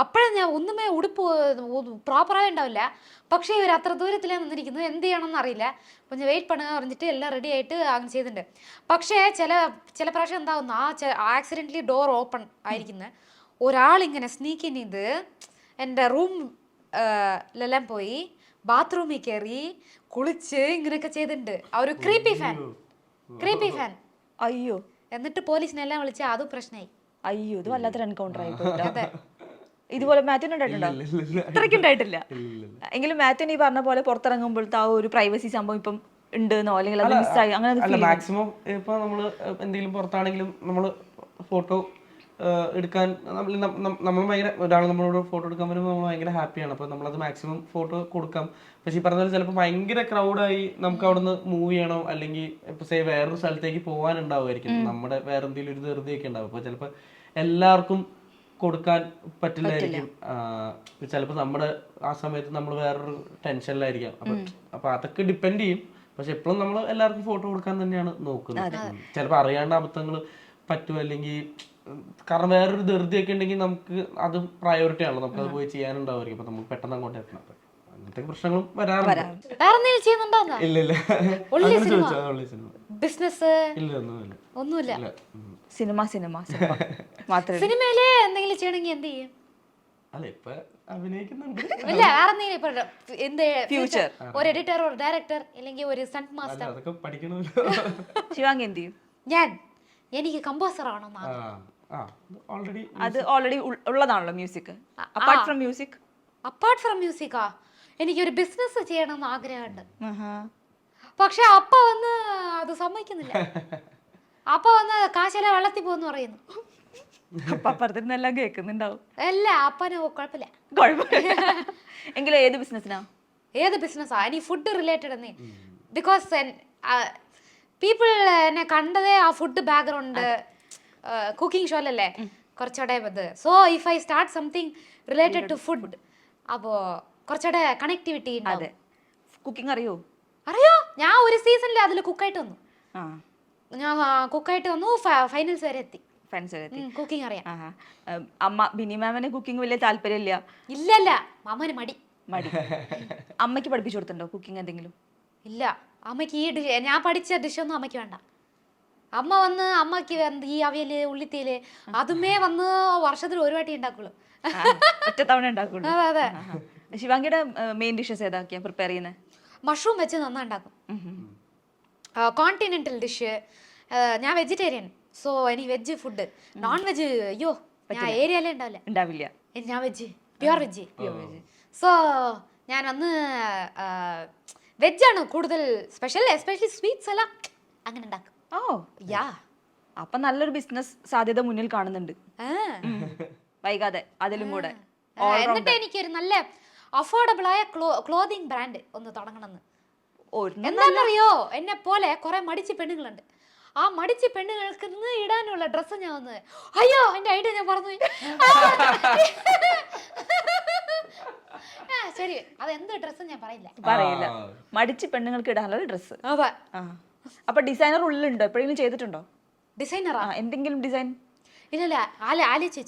അപ്പോഴും ഞാൻ ഒന്നുമേ ഉടുപ്പ് പ്രോപ്പറായി ഉണ്ടാവില്ല. പക്ഷേ ഇവർ അത്ര ദൂരത്തിലാണ് നിന്നിരിക്കുന്നത്, എന്ത് ചെയ്യണമെന്ന് അറിയില്ല. கொஞ்சம் വെയിറ്റ് பண்ணுங்க പറഞ്ഞിട്ട് എല്ലാം റെഡി ആയിട്ട് അങ്ങനെ ചെയ്തിട്ടുണ്ട്. പക്ഷേ ചില പ്രാവശ്യം എന്താവുന്നു, ആക്സിഡൻ്റലി ഡോർ ഓപ്പൺ ആയിരിക്കുന്നത് ഒരാളിങ്ങനെ സ്നീക്കിൻ ചെയ്ത് എൻ്റെ റൂമിലെല്ലാം പോയി ബാത്റൂമിൽ കയറി കുളിച്ച് ഇങ്ങനെയൊക്കെ ചെയ്തിട്ടുണ്ട്. ആ ഒരു ക്രീപ്പി ഫാൻ. അയ്യോ. എന്നിട്ട് പോലീസിനെല്ലാം വിളിച്ചാൽ അതും പ്രശ്നമായി. അയ്യോ, ഇത് വല്ലാത്തൊരു എൻകൗണ്ടർ ആയി. ഇതുപോലെ മാത്യുണ്ടായിട്ടുണ്ടോ? ഉണ്ടായിട്ടില്ല. എങ്കിലും മാത്യു നീ പറഞ്ഞ പോലെ പുറത്തിറങ്ങുമ്പോഴത്തെ ആ ഒരു പ്രൈവസി സംഭവം ഇപ്പം ഉണ്ടെന്നോ അല്ലെങ്കിൽ അത് മിസ്സായി അങ്ങനെ മാക്സിമം ഇപ്പൊ നമ്മള് എന്തെങ്കിലും പുറത്താണെങ്കിലും നമ്മള് ഫോട്ടോ എടുക്കാൻ നമ്മൾ ഭയങ്കര ഒരാൾ നമ്മളോട് ഫോട്ടോ എടുക്കാൻ വരുമ്പോൾ നമ്മൾ ഭയങ്കര ഹാപ്പിയാണ്. അപ്പോൾ നമ്മളത് മാക്സിമം ഫോട്ടോ കൊടുക്കാം. പക്ഷെ ഈ പറഞ്ഞ പോലെ ചിലപ്പോൾ ഭയങ്കര ക്രൗഡായി നമുക്ക് അവിടെ നിന്ന് മൂവ് ചെയ്യണോ അല്ലെങ്കിൽ ഇപ്പൊ സേ വേറൊരു സ്ഥലത്തേക്ക് പോകാനുണ്ടാവുമായിരിക്കും, നമ്മുടെ വേറെ എന്തെങ്കിലും ഒരു ധൃതിയൊക്കെ ഉണ്ടാവും. അപ്പോൾ ചിലപ്പോൾ എല്ലാവർക്കും കൊടുക്കാൻ പറ്റില്ലായിരിക്കും. ചിലപ്പോൾ നമ്മുടെ ആ സമയത്ത് നമ്മൾ വേറൊരു ടെൻഷനിലായിരിക്കാം. അപ്പൊ അതൊക്കെ ഡിപ്പെൻഡ് ചെയ്യും. പക്ഷെ എപ്പോഴും നമ്മൾ എല്ലാവർക്കും ഫോട്ടോ കൊടുക്കാൻ തന്നെയാണ് നോക്കുന്നത്. ചിലപ്പോൾ അറിയാണ്ട് അബദ്ധങ്ങൾ പറ്റും, അല്ലെങ്കിൽ കാരണം വേറൊരു ധൃതിയൊക്കെ ഉണ്ടെങ്കിൽ നമുക്ക് അത് പ്രയോറിറ്റി ആണല്ലോ, നമുക്കത് പോയി ചെയ്യാനുണ്ടാവുമായിരിക്കും. അപ്പൊ നമുക്ക് പെട്ടെന്ന് അങ്ങോട്ട് എത്തണം. അങ്ങനത്തെ പ്രശ്നങ്ങളും വരാറുണ്ട്. ഇല്ല ഒന്നുമില്ല. സിനിമയിലെ എന്തെങ്കിലും ചെയ്യണമെങ്കിൽ എന്ത് ചെയ്യും? അല്ല ഇപ്പൊ അഭിനയിക്കുന്നുണ്ട്. ഫ്യൂച്ചർ ഒരു എഡിറ്റർ, ഒരു ഡയറക്ടർ, അല്ലെങ്കിൽ ഒരു സ്റ്റണ്ട് മാസ്റ്റർ അതൊക്കെ പഠിക്കണമല്ലോ. ശിവാംഗി എന്ത് ചെയ്യും? എനിക്ക് കമ്പോസർ ആവണം. അത് ഓൾറെഡി ഉള്ളതാണല്ലോ മ്യൂസിക്. അപ്പാർട്ട് ഫ്രം മ്യൂസിക്കാ എനിക്കൊരു ബിസിനസ് ചെയ്യണമെന്ന് ആഗ്രഹമുണ്ട്. പക്ഷെ അപ്പ വന്ന് അത് സമ്മതിക്കുന്നില്ല. അപ്പ വന്ന് കാശെല്ലാം വെള്ളത്തിൽ പോന്ന് പറയുന്നു. അപ്പുറത്തിരുന്നെല്ലാം കേൾക്കുന്നുണ്ടാവും. അല്ല അപ്പന് കുഴപ്പമില്ല. എങ്കിലും ഏത് ബിസിനസ്സാ? ഇനി ഫുഡ് റിലേറ്റഡ് എന്നേ. ബിക്കോസ് പീപ്പിൾ എന്നെ കണ്ടതേ ആ ഫുഡ് ബാക്ക്ഗ്രൗണ്ട് കുക്കിംഗ് ഷോയിലല്ലേ കുറച്ചുകൂടെ ഇത്. So if I start something related to food, അപ്പോൾ കുറച്ചുകൂടെ കണക്ടിവിറ്റി ഉണ്ടാവും. കുക്കിംഗ് അറിയോ? അറിയോ, ഞാൻ ഒരു സീസണിൽ അതിൽ കുക്കായിട്ട് വന്നു. ആ, ഞാൻ കുക്കായിട്ട് വന്നു, ഫൈനൽസ് വരെ എത്തി. ഫ്രണ്ട്സ് എത്തി. കുക്കിംഗ് അറിയാം. അമ്മ ബിനി മാമിന് കുക്കിംഗ് വലിയ താല്പര്യമില്ല? ഇല്ലല്ല, മാമന് മടി. അമ്മയ്ക്ക് പഠിപ്പിച്ചു കൊടുത്തിട്ടുണ്ടോ കുക്കിംഗ് എന്തെങ്കിലും? ഇല്ല, അമ്മയ്ക്ക് ഈ ഡിഷ്, ഞാൻ പഠിച്ച ഡിഷൊന്നും അമ്മയ്ക്ക് വേണ്ട. അമ്മ വന്ന് അമ്മയ്ക്ക് ഈ അവിയല് ഉള്ളിത്തീല് അതുമേ വന്ന് വർഷത്തിൽ ഒരു വാട്ടി ഉണ്ടാക്കുള്ളൂ. ഒറ്റ തവണ ഉണ്ടാക്കുള്ളൂ. അതെ. ശിവാംഗിയുടെ മെയിൻ ഡിഷസ് ഏതാക്കിയാ പ്രിപ്പയർ ചെയ്യുന്നത്? മഷ്റൂം വെച്ച് നന്നായി ഉണ്ടാക്കും. Continental dish. ഞാൻ വെജിറ്റേറിയൻ, സോ എനിക്ക് വെജ് ഫുഡ്. നോൺ വെജ് അയ്യോ, ഞാൻ ഏരിയയിലേ ഉണ്ടാവില്ല. ഞാൻ വെജ്, പ്യുവർ വെജ്. സോ ഞാൻ വന്ന് വെജാണ് കൂടുതൽ സ്പെഷ്യൽ, എസ്പെഷ്യലി സ്വീറ്റ്സ് എല്ലാം അങ്ങനെ ഉണ്ടാക്കും. ഓ യാ, അപ്പൊ നല്ലൊരു ബിസിനസ് സാധ്യത മുന്നിൽ കാണുന്നുണ്ട്. വൈകാതെ അതിലും കൂടെ. എന്നിട്ട് എനിക്കൊരു നല്ല അഫോർഡബിൾ ആയ ക്ലോതിങ് ബ്രാൻഡ് ഒന്ന് തുടങ്ങണമെന്ന്. എന്താണെന്നറിയോ, എന്നെ പോലെ കുറെ മടിച്ച് പെണ്ണുങ്ങളുണ്ട്. ആ മടിച്ച് പെണ്ണുങ്ങൾക്ക് ഇടാനുള്ള ഡ്രസ്സ് ഞാൻ വന്നത്. അയ്യോ, എന്റെ ഐഡിയ ഞാൻ പറഞ്ഞു. ശരി, അത് എന്ത് ഡ്രസ്സ് ഞാൻ പറയില്ല. മടിച്ച് പെണ്ണുങ്ങൾക്ക് ഇടാനുള്ള ഡ്രസ്സ്. അതെ. അപ്പൊ ഡിസൈനർ ഉള്ളിലുണ്ടോ? എപ്പോഴെങ്കിലും ചെയ്തിട്ടുണ്ടോ? ഡിസൈനറാ? എന്തെങ്കിലും ഡിസൈൻ? ഇല്ല, ആലോചിച്ച്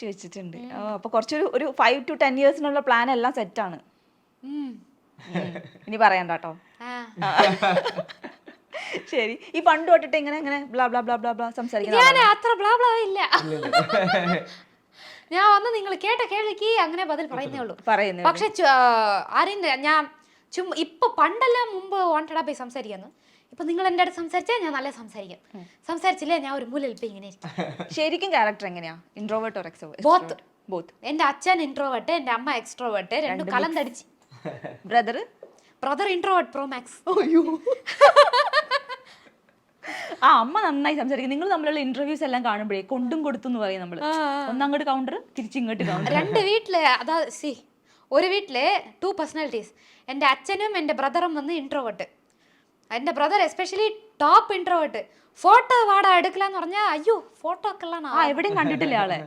വെച്ചിട്ടുണ്ട്. അപ്പൊ കുറച്ചൊരു ഒരു 5 to 10 yearsനുള്ള പ്ലാൻ എല്ലാം സെറ്റ് ആണ്. ഇനി പറയണ്ട കേട്ടോ. ശരി, ഈ പണ്ട് തൊട്ടിട്ട് ഇങ്ങനെ blah blah blah blah blah സംസാരിക്കുന്നത്? ഞാൻ അത്ര ബ്ലാ ബ്ലാ ഇല്ല. ഞാൻ വന്ന് നിങ്ങൾ കേട്ട കേൾവിക്ക് അങ്ങനെ ബദൽ പറയുന്നേ ഉള്ളൂ. പക്ഷെ ഞാൻ ഇപ്പൊ പണ്ടെല്ലാം മുമ്പ് വാണ്ടഡാ പോയി സംസാരിക്കുന്നു. ഇപ്പൊ നിങ്ങൾ എന്റെ അടുത്ത് സംസാരിച്ചാൽ ഞാൻ നല്ല സംസാരിക്കാം. സംസാരിച്ചില്ലേ ഞാൻ ഒരു മൂലയിൽ ഇപ്പൊ ഇങ്ങനെ. ശരിക്കും ക്യാരക്ടർ എങ്ങനെയാ? Introvert or extrovert? ബോത്ത്. എന്റെ അച്ഛൻ ഇൻട്രോവേർട്ട്, എന്റെ അമ്മ എക്സ്ട്രോവേർട്ട്, രണ്ടും കലന്തടിച്ച്. Brother introvert pro max. അമ്മ നന്നായി സംസാരിക്കും. നിങ്ങൾ തമ്മിലുള്ള ഇന്റർവ്യൂസ് എല്ലാം കാണുമ്പോഴേ കൊണ്ടും കൊടുത്തു എന്ന് പറയും നമ്മള്. ഒന്നങ്ങോട്ട് കൗണ്ടർ, തിരിച്ചിങ്ങോട്ട് കൗണ്ടർ. രണ്ട് വീട്ടില് അതാ ഒരു വീട്ടില് 2 പേഴ്സണാലിറ്റീസ്. എന്റെ അച്ഛനും എന്റെ ബ്രദറും വന്ന് ഇൻട്രോവേർട്ട്. എന്റെ brother especially top introvert. Photo വാടാ എടുക്കലാന്ന് പറഞ്ഞാൽ അയ്യോ ഫോട്ടോ ഒക്കെ എവിടെയും കണ്ടിട്ടില്ല ആളെ.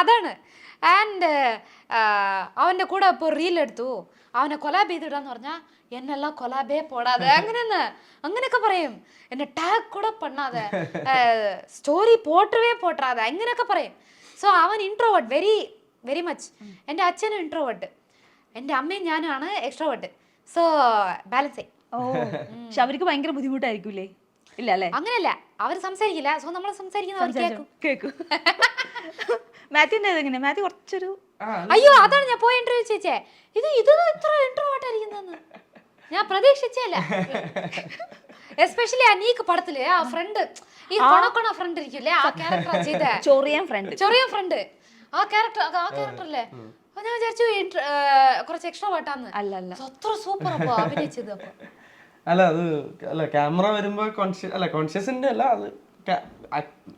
അതാണ്. ആൻഡ് അവന്റെ കൂടെ ഇപ്പൊ റീൽ എടുത്തു, അവനെ കൊലാബ് ചെയ്തിടാന്ന് പറഞ്ഞാ എന്നെല്ലാം കൊലാബേ പോടാതെ അങ്ങനെയൊക്കെ പറയും. എന്നെ ടാഗ് കൂടെ പണ്ണാതെ, സ്റ്റോറി പോട്ടാതെ അങ്ങനെയൊക്കെ പറയും. സോ അവൻ ഇൻട്രോവേർട്ട്, വെരി വെരി മച്ച്. എൻ്റെ അച്ഛനും ഇൻട്രോവേർട്ട്, എൻ്റെ അമ്മയും ഞാനുമാണ് എക്സ്ട്രോവേർട്ട്. സോ ബാലൻസ് ആയി. പക്ഷെ അവർക്ക് ഭയങ്കര ബുദ്ധിമുട്ടായിരിക്കൂലേ? ഇല്ല അല്ലേ? അങ്ങനെയല്ല, അവർ സംസാരിക്കില്ല. സോ നമ്മൾ സംസാരിക്കുന്ന കേൾക്കും. മാത്യുന്റെ എങ്ങനെ? മാത്യു കുറച്ചൊരു അയ്യോ, അതാണ് ഞാൻ പോയി ഇന്റർവ്യൂ ചേച്ചേ. ഇത് ഇത്ര ഇൻട്രോവേർട്ട് ആയിരിക്കുന്നെന്ന് ഞാൻ പ്രതീക്ഷിച്ചല്ല. എസ്പെഷ്യലി ആ നീക്ക് പടത്തില് ആ ഫ്രണ്ട്, ഈ കൊണ ഫ്രണ്ട് ഇരിക്കില്ലേ, ആ ക്യാരക്ടർ ചെയ്ത ചൊറിയൻ ഫ്രണ്ട്, ആ ക്യാരക്ടറല്ലേ. ഞാൻ വിചാരിച്ചു കുറച്ച് എക്സ്ട്രോവേർട്ടാന്ന്. അല്ല, അത്ര സൂപ്പർ അപ്പൊ അഭിനയിച്ചത്. അപ്പൊ അല്ല ക്യാമറ വരുമ്പോ കോൺഷ്യസിന്റെ അല്ല, അത്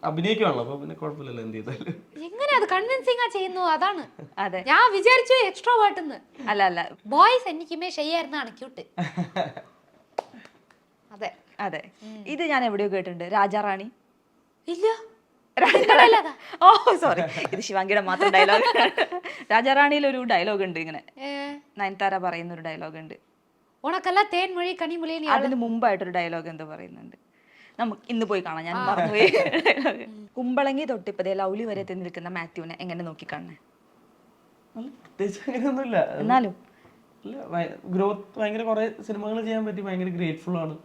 അഭിനയിക്കുവാണല്ലോ. അപ്പൊ പിന്നെ കുഴപ്പമില്ലല്ലോ എന്ത് ചെയ്താലും. എങ്ങനെ അത് കൺവിൻസിംഗ് ചെയ്യുന്നു, അതാണ്. അതെ, ഞാൻ വിചാരിച്ചു എക്സ്ട്രോവേർട്ട്. അല്ല ബോയ്സ് എനിക്കുമേ ഷെയ്യായിരുന്നാണ് ക്യൂട്ട്. അതെ. ഇത് ഞാൻ എവിടെയോ കേട്ടിട്ടുണ്ട്. രാജാറാണി. ഇല്ല, ഓ സോറി, ഇത് ശിവാംഗിയുടെ മാത്രം ഡയലോഗ്. രാജാറാണിയിൽ ഒരു ഡയലോഗ് ഉണ്ട്, ഇങ്ങനെ നയൻതാര പറയുന്ന ഒരു ഡയലോഗ് ഉണ്ട്. ഉണക്കല്ല തേൻമൊഴി കണിമുലി. അതിന് മുമ്പായിട്ടൊരു ഡയലോഗ് എന്തോ പറയുന്നുണ്ട്. നമുക്ക് ഇന്ന് പോയി കാണാം, ഞാൻ മറന്നുപോയി. കുമ്പളങ്ങി തൊട്ടിപ്പതേ ലൗലി വരെ എത്തി നിൽക്കുന്ന മാത്യുവിനെ എങ്ങനെ നോക്കി കാണണേ? പ്രത്യേകിച്ച് അങ്ങനെയൊന്നുമില്ല. എന്നാലും ഗ്രോത്ത്, ഭയങ്കര കുറെ സിനിമകൾ ചെയ്യാൻ പറ്റി, ഭയങ്കര ഗ്രേറ്റ്ഫുൾ ആണ്,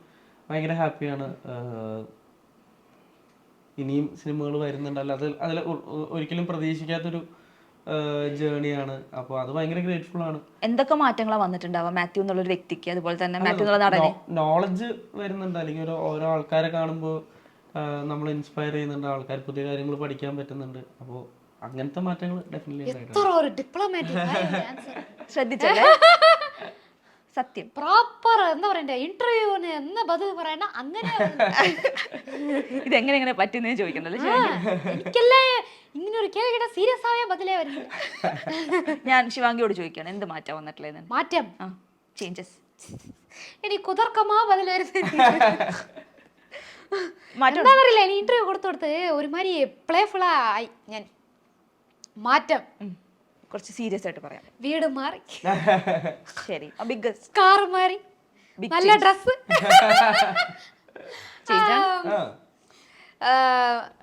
ഭയങ്കര ഹാപ്പിയാണ്. ഇനിയും സിനിമകൾ വരുന്നുണ്ടല്ലോ, അതിൽ ഒരിക്കലും പ്രതീക്ഷിക്കാത്തൊരു ജേണിയാണ്. അപ്പോൾ അത് ഭയങ്കര ഗ്രേറ്റ്ഫുൾ ആണ്. എന്തൊക്കെ മാറ്റങ്ങളാണ് വന്നിട്ടുണ്ടാവുക മാത്യു എന്നുള്ളൊരു വ്യക്തിക്ക്, അതുപോലെ തന്നെ മാത്യു എന്നുള്ള നടനെ? നോളജ് വരുന്നുണ്ട്, അല്ലെങ്കിൽ ഓരോ ആൾക്കാരെ കാണുമ്പോൾ നമ്മൾ ഇൻസ്പയർ ചെയ്യുന്നുണ്ട്, ആൾക്കാർ പുതിയ കാര്യങ്ങൾ പഠിക്കാൻ പറ്റുന്നുണ്ട്. അപ്പോൾ അങ്ങനത്തെ മാറ്റങ്ങൾ ഡെഫിനറ്റ്ലി ശ്രദ്ധിച്ചല്ലേ? സത്യം പ്രോപ്പർ എന്താ പറയണ്ടേ, ഇന്റർവ്യൂവിന് എന്ന് ബദൽ പറയണ അങ്ങനെ. ഇതെങ്ങനെ പറ്റുന്നേ ചോദിക്കണ്ടല്ലോ. എനിക്കല്ലേ ഇങ്ങനെ ഒരു കേൾക്കിട്ട സീരിയസ് ആയ ബദലേ വരുന്നില്ല. ഞാൻ ശിവാംഗിയോട് ചോദിക്കണം, എന്ത് മാറ്റം വന്നിട്ടുള്ളത്? മാറ്റം, ചേഞ്ചസ്. ഇനി കുതർക്കമാ ബദൽ വരുന്നില്ല. എന്താ പറയില്ല, ഇനി ഇന്റർവ്യൂ കൊടുത്ത് ഒരുമാതിരി പ്ലേഫുള്ളായി ഞാൻ. മാറ്റം കുറച്ച് സീരിയസ് ആയിട്ട് പറയാം. വീട് മാറി, ശരി. ബിഗ്ഗസ്റ്റ് കാർ മാറി, നല്ല ഡ്രസ്,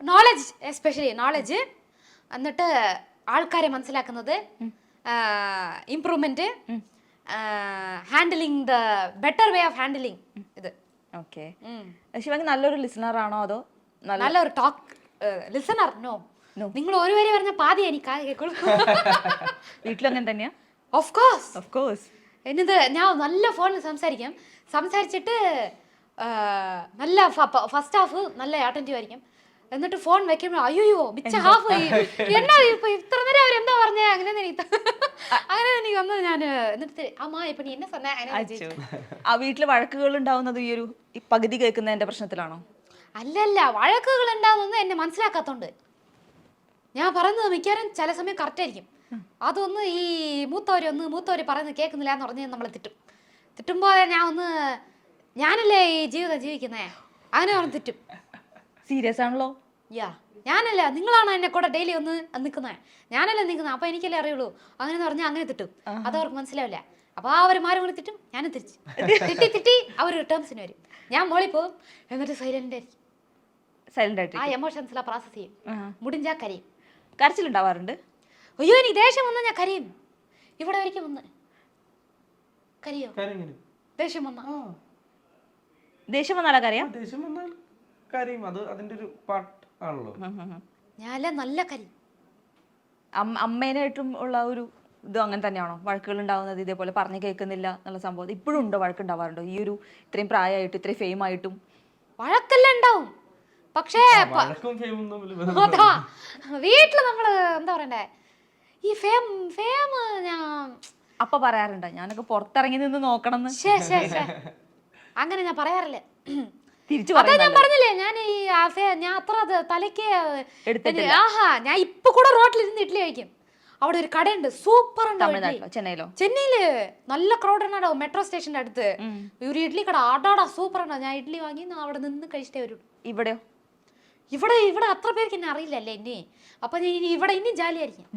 നോളജ്, എസ്പെഷ്യലി നോളജ്, എന്നിട്ട് ആൾക്കാരെ മനസ്സിലാക്കുന്നത്, improvement, handling, the better way of handling. ഇത് ഓക്കെ. ശിവാംഗി നല്ലൊരു ലിസണർ ആണോ അതോ നല്ലൊരു ടോക്ക് ലിസണർ? നോ. നിങ്ങൾ ഒരു വരി പറഞ്ഞ പാതി എനിക്ക് കേൾക്കുള്ളൂ. വീട്ടിലങ്ങനെ തന്നെയാ? Of course, of course. എന്നിട്ട് ഞാൻ നല്ല ഫോണിൽ സംസാരിച്ചിട്ട് നല്ല ഫസ്റ്റ് ഹാഫ് നല്ല അറ്റൻറ്റീവ് ആയിരിക്കും. എന്നിട്ട് ഫോൺ വെക്കുമ്പോൾ അയ്യോ മിച്ച ഹാഫ് എന്നാ ഇപ്പൊ ഇത്ര നേരം അവരെന്താ പറഞ്ഞേ, അങ്ങനെ എനിക്ക് വന്നത്. ഞാൻ എന്നിട്ട് അമ്മ ഇപ്പൊ നീ എന്നെ சொன்ன. ആ വീട്ടില് വഴക്കുകൾ ഉണ്ടാവുന്നത് ഈ ഒരു പകുതി കേൾക്കുന്നതിന്റെ പ്രശ്നത്തിലാണോ? അല്ലല്ല, വഴക്കുകൾ ഉണ്ടാവുന്നത് എന്നെ മനസ്സിലാക്കാത്തോണ്ട്. ഞാൻ പറയുന്നത് മിക്കവാറും ചില സമയം കറക്റ്റ് ആയിരിക്കും. അതൊന്ന് ഈ മൂത്തവര് പറയുന്നത് കേൾക്കുന്നില്ല എന്ന് പറഞ്ഞ് നമ്മളെ തിട്ടുമ്പോ ഞാനല്ലേ ഈ ജീവിതം ജീവിക്കുന്നേ, അങ്ങനെ പറഞ്ഞ് തിറ്റും. സീരിയസ് ആണല്ലോ. ഞാനല്ല, നിങ്ങളാണ് എന്നെ കൂടെ ഡെയിലി ഒന്ന് നിൽക്കുന്നത്, ഞാനല്ലേ നിൽക്കുന്നത്, അപ്പൊ എനിക്കല്ലേ അറിയുള്ളൂ. അങ്ങനെ പറഞ്ഞാൽ അങ്ങനെ തിട്ടും. അത് അവർക്ക് മനസ്സിലാവില്ല. അപ്പൊ അവർ മാറി മാറി തിട്ടും, ഞാനും തിരിച്ച് തിട്ടി അവർ ടേംസിന് വരും. ഞാൻ മോളിൽ പോകും, എന്നിട്ട് സൈലന്റ് ആയിരിക്കും. സൈലന്റ് ആയിട്ട് ആ എമോഷൻസ് എല്ലാം പ്രോസസ് ചെയ്യും. മുടിഞ്ചാ കരയും. കരച്ചിലുണ്ടാവാറുണ്ട്? അയ്യോ എനിക്ക് ദേഷ്യം വന്നാൽ ഞാൻ കരയും. ഇവിടെ വരയ്ക്കും വന്ന് കരയോ? ദേഷ്യം വന്നാലാ കരയാം? ദേഷ്യം വന്നാൽ കരയും. അത് അതിന്റെ ഒരു പാർട്ട് ആണല്ലോ. ഞാനല്ല നല്ല കരി. അമ്മേനായിട്ടും ഉള്ള ഒരു ഇതും അങ്ങനെ തന്നെയാണോ? വഴക്കുകൾ ഉണ്ടാവുന്നത് ഇതേപോലെ പറഞ്ഞു കേൾക്കുന്നില്ല എന്നുള്ള സംഭവം ഇപ്പോഴും ഉണ്ടോ? വഴക്കുണ്ടാവാറുണ്ടോ ഈ ഒരു ഇത്രയും പ്രായമായിട്ട് ഇത്രയും ഫെയിം ആയിട്ടും? വഴക്കെല്ലാം ഉണ്ടാവും, പക്ഷേ വീട്ടില് നമ്മള് എന്താ പറയണ്ടേ, ഈ ഫേം ഞാൻ അപ്പൊ പറയാറുണ്ട് ഞാനൊക്കെ പുറത്തിറങ്ങി നിന്ന് നോക്കണം. അങ്ങനെ ഞാൻ പറയാറില്ല. തിരിച്ചു ഞാൻ പറഞ്ഞില്ലേ, ഞാൻ അത്ര തലയ്ക്ക് ഞാൻ ഇപ്പൊ കൂടെ റോട്ടിലിരുന്ന് ഇഡ്ഡലി കഴിക്കും. അവിടെ ഒരു കടയുണ്ട്, സൂപ്പർ ഉണ്ട്. ചെന്നൈയില് നല്ല ക്രൗഡ് ഉണ്ടാവും. മെട്രോ സ്റ്റേഷന്റെ അടുത്ത് ഒരു ഇഡ്ഡലി കട, ആടാടാ സൂപ്പർ ഉണ്ടാവും. ഞാൻ ഇഡ്ഡലി വാങ്ങി അവിടെ നിന്ന് കഴിച്ചിട്ടേ വരും. ഇവിടെയോ? ഇവിടെ അത്ര പേർക്ക് എന്നെ അറിയില്ലല്ലേ എന്നെ. അപ്പൊ ഇവിടെ ഇനി ജാലിയായിരിക്കും.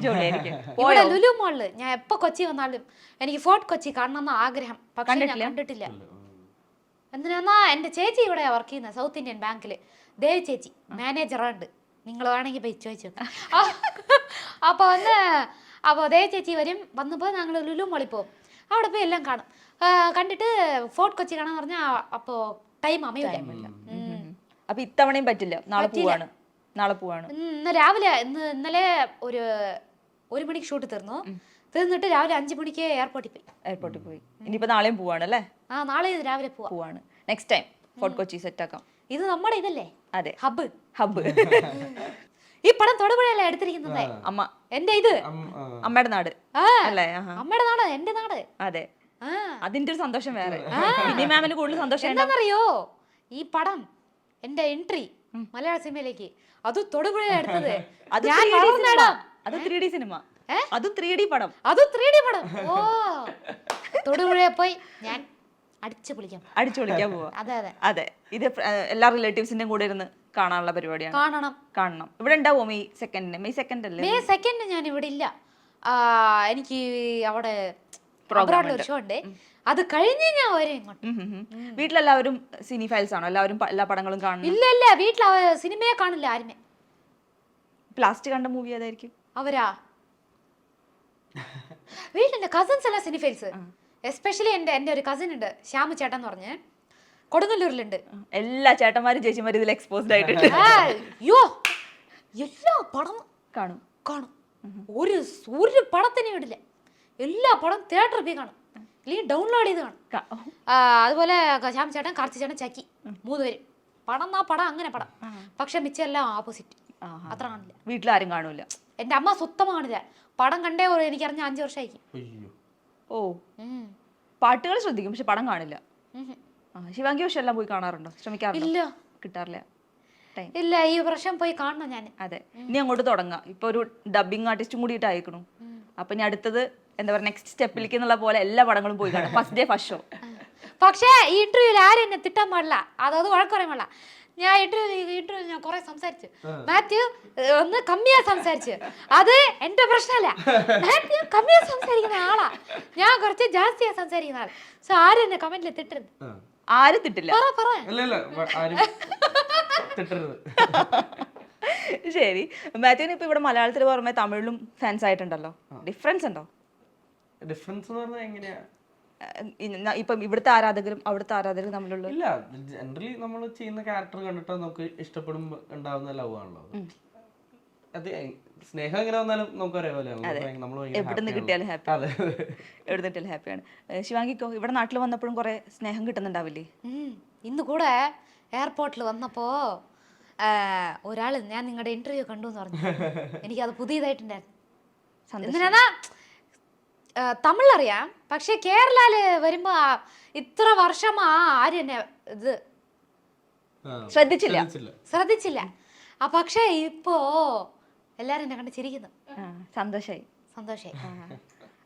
ഇവിടെ ലുലു മോളില് ഞാൻ എപ്പോ കൊച്ചി വന്നാലും എനിക്ക് ഫോർട്ട് കൊച്ചി കാണണമെന്ന ആഗ്രഹം, പക്ഷെ ഞാൻ കണ്ടിട്ടില്ല. എന്തിനാ, എന്റെ ചേച്ചി ഇവിടെ വർക്ക് ചെയ്യുന്ന സൗത്ത് ഇന്ത്യൻ ബാങ്കില്, ദേവി ചേച്ചി മാനേജറുണ്ട്. നിങ്ങൾ വേണമെങ്കിൽ പോയി ചോദിച്ചു. അപ്പൊ ദേവി ചേച്ചി വന്നപ്പോ ഞങ്ങൾ ലുലു മോളിൽ പോകും. അവിടെ പോയി എല്ലാം കാണും. കണ്ടിട്ട് ഫോർട്ട് കൊച്ചി കാണാന്ന് പറഞ്ഞാൽ അപ്പോ ടൈം അമയില്ല. അപ്പൊ ഇത്തവണയും പറ്റില്ല. നാളെ പോവാണ്. ഇന്ന് രാവിലെ ഇന്നലെ ഒരു 1 മണിക്ക് ഷൂട്ട് തീർന്നിട്ട് രാവിലെ 5 മണിക്ക് എയർപോർട്ടിൽ പോയി. ഇനിയിപ്പോ നാളെയും പോവാണ് അല്ലേ? നാളെ രാവിലെ പോവാണ്. Next time fort Kochi set ആക്കാം. ഇത് നമ്മുടെ ഇതല്ലേ? അതെ, ഹബ്ബ്. ഈ പടം തൊടുപുഴയല്ലേ എടുത്തിരിക്കുന്നത്? അമ്മ എന്റെ ഇത് അമ്മയുടെ നാട് അല്ലേ? അമ്മയുടെ നാട്, എന്റെ നാട്. അതെ, അതിന്റെ ഒരു സന്തോഷം വേറെ. പിന്നെ മാമിന് കൂടുതൽ സന്തോഷം എന്താണെന്നറിയോ, ഈ പടം എന്റെ എൻട്രി മലയാള സിനിമയിലേക്ക് അത് തൊടുപുഴ എടുത്തത്. അത് 3D സിനിമ, അതും 3D പടം. ഓ, തൊടുപുഴയെ പോയി ഞാൻ അടിച്ചു പൊളിക്കാൻ പോവാ. അതെ. അതെ, ഇത് എല്ലാ റിലേറ്റീവ്സിന്റെയും കൂടെ ഇരുന്ന് കാണാനുള്ള പരിപാടിയാണ്. കാണണം. ഇവിടെ ഉണ്ടാവോ മെയ് 2 അല്ലേ? മെയ് 2 ഞാൻ ഇവിടെ ഇല്ല. എനിക്ക് അവിടെ ഷോ ഉണ്ട്. അത് കഴിഞ്ഞ് ഞാൻ വരും ഇങ്ങോട്ട്. വീട്ടിലെല്ലാവരും സിനി ഫൈൽസ് ആണോ? എല്ലാവരും എല്ലാ പടങ്ങളും കാണും? ഇല്ല, വീട്ടിൽ സിനിമയെ കാണില്ല ആരുമേ. ലാസ്റ്റ് കണ്ട മൂവി ഏതായിരിക്കും? അവരാ വീട്ടിലെ കസിൻസ് എല്ലാം സിനി ഫൈൽസ്. എസ്പെഷ്യലി എന്റെ ഒരു കസിൻ ഉണ്ട്, ശ്യാമു ചേട്ടൻ എന്ന് പറഞ്ഞ്, കൊടുങ്ങല്ലൂരിലുണ്ട്. എല്ലാ ചേട്ടന്മാരും ചേച്ചിമാരും ഇതിൽ എക്സ്പോസ്ഡ് ആയിട്ടുണ്ട്. അയ്യോ, എല്ലാ പടം കാണും. ഒരു പടത്തിനെ വിടില്ല. എല്ലാ പടം തിയേറ്ററിൽ പോയി കാണും, അല്ലെങ്കിൽ ഡൗൺലോഡ് ചെയ്ത് കാണും. അതുപോലെ ശ്യാം ചേട്ടൻ, കാർത്തി ചേട്ടൻ, ചക്കി 3 പേര്. പടം അങ്ങനെ പടം. പക്ഷെ മിച്ചം എല്ലാം ഓപ്പോസിറ്റ്. അത്ര കാണില്ല. വീട്ടിലാരും കാണൂല. എന്റെ അമ്മ സ്വത്തം കാണില്ല. പടം കണ്ടേ എനിക്കറിഞ്ഞ 5 വർഷമായിരിക്കും. ഓ, പാട്ടുകൾ ശ്രദ്ധിക്കും പക്ഷെ പടം കാണില്ല. ശിവാംഗി പക്ഷെ എല്ലാം പോയി കാണാറുണ്ടോ? ശ്രമിക്കാറില്ല? കിട്ടാറില്ല. ഇല്ല, ഈ വർഷം പോയി കാണണം ഞാൻ. അതെ, ഇനി അങ്ങോട്ട് തുടങ്ങാം. ഇപ്പൊ ഒരു ഡബിങ് ആർട്ടിസ്റ്റും കൂടിയിട്ട് അയക്കണു. അപ്പൊ ഇനി അടുത്തത് എന്താ പറയുക, നെക്സ്റ്റ് സ്റ്റെപ്പിലേക്ക് എന്നുള്ള പോലെ എല്ലാ പടങ്ങളും പോയി കാണാം. First day first show. പക്ഷേ ഈ ഇന്റർവ്യൂവിൽ ആരും എന്നെ തിട്ടാൻ പാടില്ല, അതായത് വഴക്ക് പറയാൻ പാടില്ല. ഞാൻ ഇന്റർവ്യൂ ഞാൻ കുറെ സംസാരിച്ചു. മാത്യു ഒന്ന് കമ്മിയാ സംസാരിച്ചു. അത് എന്റെ പ്രശ്നമല്ല. മാത്യു കമ്മിയാ സംസാരിക്കുന്ന ആളാ, ഞാൻ കുറച്ച് ജാസ്തിയാ സംസാരിക്കുന്ന ആള്. സോ ആരും എന്നെ കമന്റിൽ തിട്ടരുത്. ആരും തിട്ടില്ല. ശരി, മാത്യുവിന് ഇപ്പൊ ഇവിടെ മലയാളത്തിൽ പുറമെ തമിഴിലും ഫാൻസ് ആയിട്ടുണ്ടല്ലോ. ഡിഫറൻസ് ഉണ്ടോ? ഡിഫറൻസ് എന്ന് പറഞ്ഞാൽ എങ്ങനെയാ? ഇപ്പം ഇവിടുത്തെ ആരാധകരും അവിടുത്തെ ആരാധകരും തമ്മിലുള്ള ഇല്ല, ജനറലി നമ്മൾ ചെയ്യുന്ന ക്യാരക്ടർ കണ്ടിട്ട് നമുക്ക് ഇഷ്ടപ്പെടുമ്പോ ഉണ്ടാവുന്ന ലവ് ആണല്ലോ. അത് സ്നേഹം എങ്ങനെ വന്നാലും നമുക്കറിയാമല്ലോ. എവിടുന്ന് കിട്ടിയാലും ഹാപ്പി, എവിടെ കിട്ടിയാലും ഹാപ്പിയാണ്. ശിവാംഗിക്കോ ഇവിടെ നാട്ടിൽ വന്നപ്പോഴും കുറെ സ്നേഹം കിട്ടുന്നുണ്ടാവില്ലേ? ഇന്ന് കൂടെ എയർപോർട്ടിൽ വന്നപ്പോ ഒരാള് ഞാൻ നിങ്ങളുടെ ഇന്റർവ്യൂ കണ്ടു എന്ന് പറഞ്ഞു. എനിക്കത് പുതിയതായിട്ടുണ്ടായിരുന്നു. എന്തിനാ തമിഴിലറിയാം, പക്ഷെ കേരളയില് വരുമ്പോ ഇത്ര വർഷം ആരും എന്നെ ഇത് ശ്രദ്ധിച്ചില്ല. പക്ഷെ ഇപ്പോ എല്ലാരും എന്നെ കണ്ട് ചിരിക്കുന്നു. സന്തോഷായി.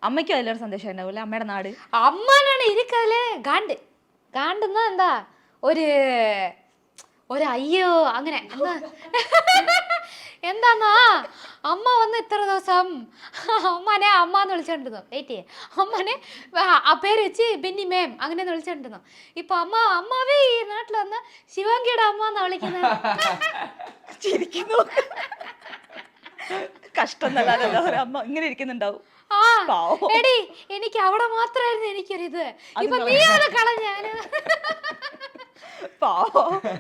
അമ്മയ്ക്കും എല്ലാവരും സന്തോഷം ഉണ്ടാവൂല്ലേ? അമ്മയുടെ നാട് അമ്മനാണ് ഇരിക്കല്. ഗാണ്ടെന്നാ എന്താ ഒരു അയ്യോ അങ്ങനെ എന്താന്നാ അമ്മ വന്ന് ഇത്ര ദിവസം അമ്മനെ അമ്മ എന്ന് വിളിച്ചോണ്ടിരുന്നു. വെയിറ്റ് ചെയ്യേ, അമ്മനെ ആ പേര് വെച്ച് ബെന്നി മേം അങ്ങനെ വിളിച്ചോണ്ടിരുന്നു. ഇപ്പൊ അമ്മാവേ ഈ നാട്ടിൽ വന്ന് ശിവാംഗിയുടെ അമ്മ എന്നാ വിളിക്കുന്നത്. കഷ്ടം അമ്മ ഇങ്ങനെ ഇരിക്കുന്നുണ്ടാവും. എടി എനിക്ക് അവിടെ മാത്രമായിരുന്നു എനിക്കൊരിത്. ഇപ്പൊ നീ അത് കളഞ്ഞാല്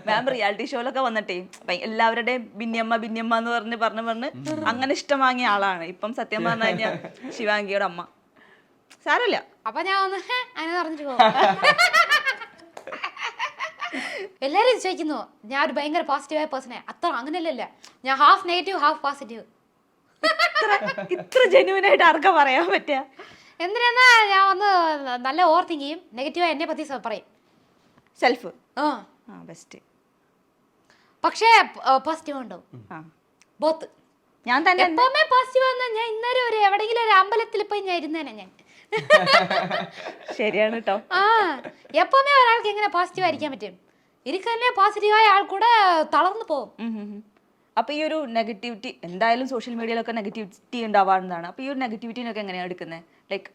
മാം റിയാലിറ്റി ഷോയിലൊക്കെ വന്നിട്ടേ എല്ലാവരുടെയും ബിന്നിയമ്മ എന്ന് പറഞ്ഞ് അങ്ങനെ ഇഷ്ടം വാങ്ങിയ ആളാണ്. ഇപ്പം സത്യം പറഞ്ഞു കഴിഞ്ഞാൽ ശിവാംഗിയുടെ അമ്മ സാരല്ല. അപ്പൊ ഞാൻ ഒന്ന് അങ്ങനെ പറഞ്ഞിട്ട് പോകും. എല്ലാരും ചോദിക്കുന്നു ഞാൻ ഒരു ഭയങ്കര പോസിറ്റീവായ പേഴ്സണേ. അത്ര അങ്ങനെയല്ലല്ല, ഞാൻ ഹാഫ് നെഗറ്റീവ് ഹാഫ് പോസിറ്റീവ്. ഇത്ര ജെന്യുവൻ ആയിട്ട് ആർക്കാ പറയാൻ പറ്റുക? എന്തിനാ ഞാൻ വന്ന് നല്ല ഓവർ തിങ്ക് ചെയ്യും, നെഗറ്റീവായി എന്നെ പറ്റി പറയും. Self best. പക്ഷേ പോസിറ്റീവ് ഉണ്ടാവും ബോത്ത്. ഞാൻ തന്നെ എപ്പോഴും പോസിറ്റീവ് വന്നാൽ ഞാൻ ഇന്നേരം ഒരു എവിടെയെങ്കിലും ഒരു അമ്പലത്തിൽ പോയി ഞാൻ ഇരുന്നേനെ ഞാൻ. ശരിയാണ് കേട്ടോ. എപ്പോഴും ഒരാൾക്ക് എങ്ങനെ പോസിറ്റീവ് ആയിരിക്കാൻ പറ്റും? ഇരിക്കന്നെ പോസിറ്റീവായ ആൾ കൂടെ തളർന്നു പോകും. അപ്പൊ ഈ ഒരു നെഗറ്റിവിറ്റി എന്തായാലും സോഷ്യൽ മീഡിയയിലൊക്കെ നെഗറ്റിവിറ്റി ഉണ്ടാവാറുന്നതാണ്. അപ്പൊ ഈ ഒരു നെഗറ്റിവിറ്റിനൊക്കെ എങ്ങനെയാണ് എടുക്കുന്നത്? ലൈക്ക്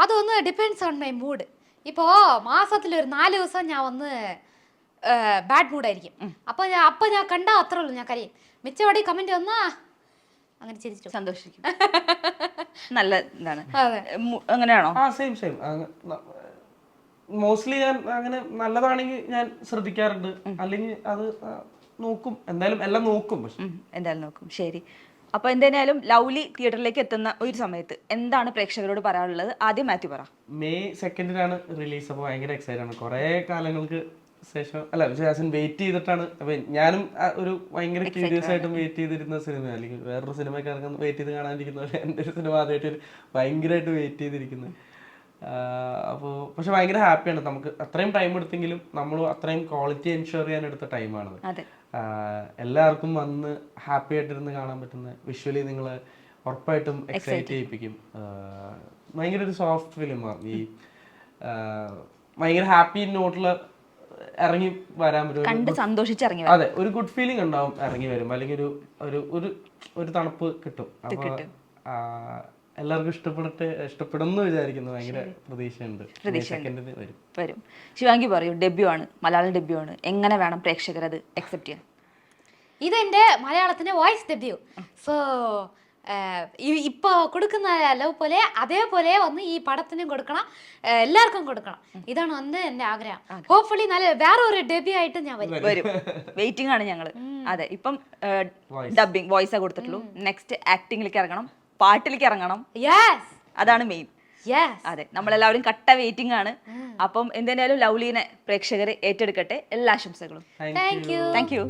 അതൊന്ന് ഡിപ്പെൻഡ്സ് ഓൺ മൈ മൂഡ്. ഇപ്പോ മാസത്തിൽ ഒരു 4 ദിവസം ഞാൻ വന്ന് ബാഡ് മൂഡായിരിക്കും. അപ്പൊ ഞാൻ കണ്ടാ അത്രേ ഉള്ളൂ, ഞാൻ കരയും. മിച്ചവടി കമന്റ് വന്നാ അങ്ങനെ ചിരിച്ചു സന്തോഷിക്കും. നല്ല ഇതാണ്. അങ്ങനെയാണോ? സെയിം മോസ്റ്റ്ലി ഞാൻ അങ്ങനെ നല്ലതാണെങ്കിൽ ഞാൻ ശ്രദ്ധിക്കാറുണ്ട്, അല്ലെങ്കിൽ അത് നോക്കും. എന്തായാലും എല്ലാം നോക്കും. പക്ഷെ എന്തായാലും നോക്കും. ശരി, അപ്പൊ എന്തായാലും ലവ്ലി തിയേറ്ററിലേക്ക് എത്തുന്ന ഒരു സമയത്ത് എന്താണ് പ്രേക്ഷകരോട് പറയാനുള്ളത്? ആദ്യം മാത്യു പറ. May 2 release. അപ്പോൾ ഭയങ്കര എക്സൈറ്റഡ് ആണ്. കുറേ കാലങ്ങൾക്ക് ശേഷം വെയിറ്റ് ചെയ്തിട്ടാണ്. അപ്പൊ ഞാനും ഒരു ഭയങ്കര ക്യൂരിയസ് ആയിട്ടും വെയിറ്റ് ചെയ്തിരുന്ന സിനിമ, അല്ലെങ്കിൽ വേറൊരു സിനിമയൊക്കെ വെയിറ്റ് ചെയ്ത് കാണാനിരിക്കുന്ന പോലെ എൻ്റെ ഒരു സിനിമ ആദ്യമായിട്ട് ഭയങ്കരമായിട്ട് വെയിറ്റ് ചെയ്തിരിക്കുന്നത്. അപ്പോൾ പക്ഷെ ഭയങ്കര ഹാപ്പിയാണ്. നമുക്ക് അത്രയും ടൈം എടുത്തെങ്കിലും നമ്മൾ അത്രയും ക്വാളിറ്റി എൻഷുർ ചെയ്യാൻ എടുത്ത ടൈമാണത്. എല്ലാവർക്കും വന്ന് ഹാപ്പി ആയിട്ടിരുന്ന് കാണാൻ പറ്റുന്ന വിഷ്വലി നിങ്ങൾ ഉറപ്പായിട്ടും എക്സൈറ്റ് ചെയ്യിപ്പിക്കും. ഭയങ്കര ഒരു സോഫ്റ്റ് ഫിലിമാണ്. ഈ ഭയങ്കര ഹാപ്പി നോട്ടിൽ ഇറങ്ങി വരാൻ പറ്റും. അതെ, ഒരു ഗുഡ് ഫീലിംഗ് ഉണ്ടാവും ഇറങ്ങി വരുമ്പോൾ, അല്ലെങ്കിൽ ഒരു തണുപ്പ് കിട്ടും. അപ്പോൾ എല്ലാവർക്കും ഇഷ്ടപ്പെടുന്നു വിചാരിക്കുന്നു. ഭയങ്കര പ്രതീക്ഷയുണ്ട്. വരും. ശിവാംഗി പറയൂ, ഡെബ്യൂ ആണ്, മലയാളം ഡെബ്യൂ ആണ്, എങ്ങനെ വേണം പ്രേക്ഷകർ അത് അക്സെപ്റ്റ് ചെയ്യാൻ? ഇതെന്റെ മലയാളത്തിന്റെ വോയിസ് ഡെബ്യൂ. സോ ഇപ്പൊ കൊടുക്കുന്ന ലവ് പോലെ അതേപോലെ വന്ന് ഈ പടത്തിനും കൊടുക്കണം, എല്ലാവർക്കും കൊടുക്കണം. ഇതാണ് എന്റെ ആഗ്രഹം. ഹോപ്പ്ഫുള്ളി നല്ല വേറെ ഒരു ഡെബ്യൂ ആയിട്ട് ഞാൻ വരും. വെയിറ്റിംഗ് ആണ് ഞങ്ങള്. അതെ, ഇപ്പം ഡബിങ് വോയിസാ കൊടുത്തിട്ടുള്ളൂ. നെക്സ്റ്റ് ആക്ടിംഗിലേക്ക് ഇറങ്ങണം, പാട്ടിലേക്ക് ഇറങ്ങണം. അതാണ് മെയിൻ. അതെ, നമ്മളെല്ലാവരും കട്ട വെയിറ്റിംഗ് ആണ്. അപ്പം എന്തായാലും ലവ്ലിനെ പ്രേക്ഷകരെ ഏറ്റെടുക്കട്ടെ. എല്ലാ ആശംസകളും. Thank you.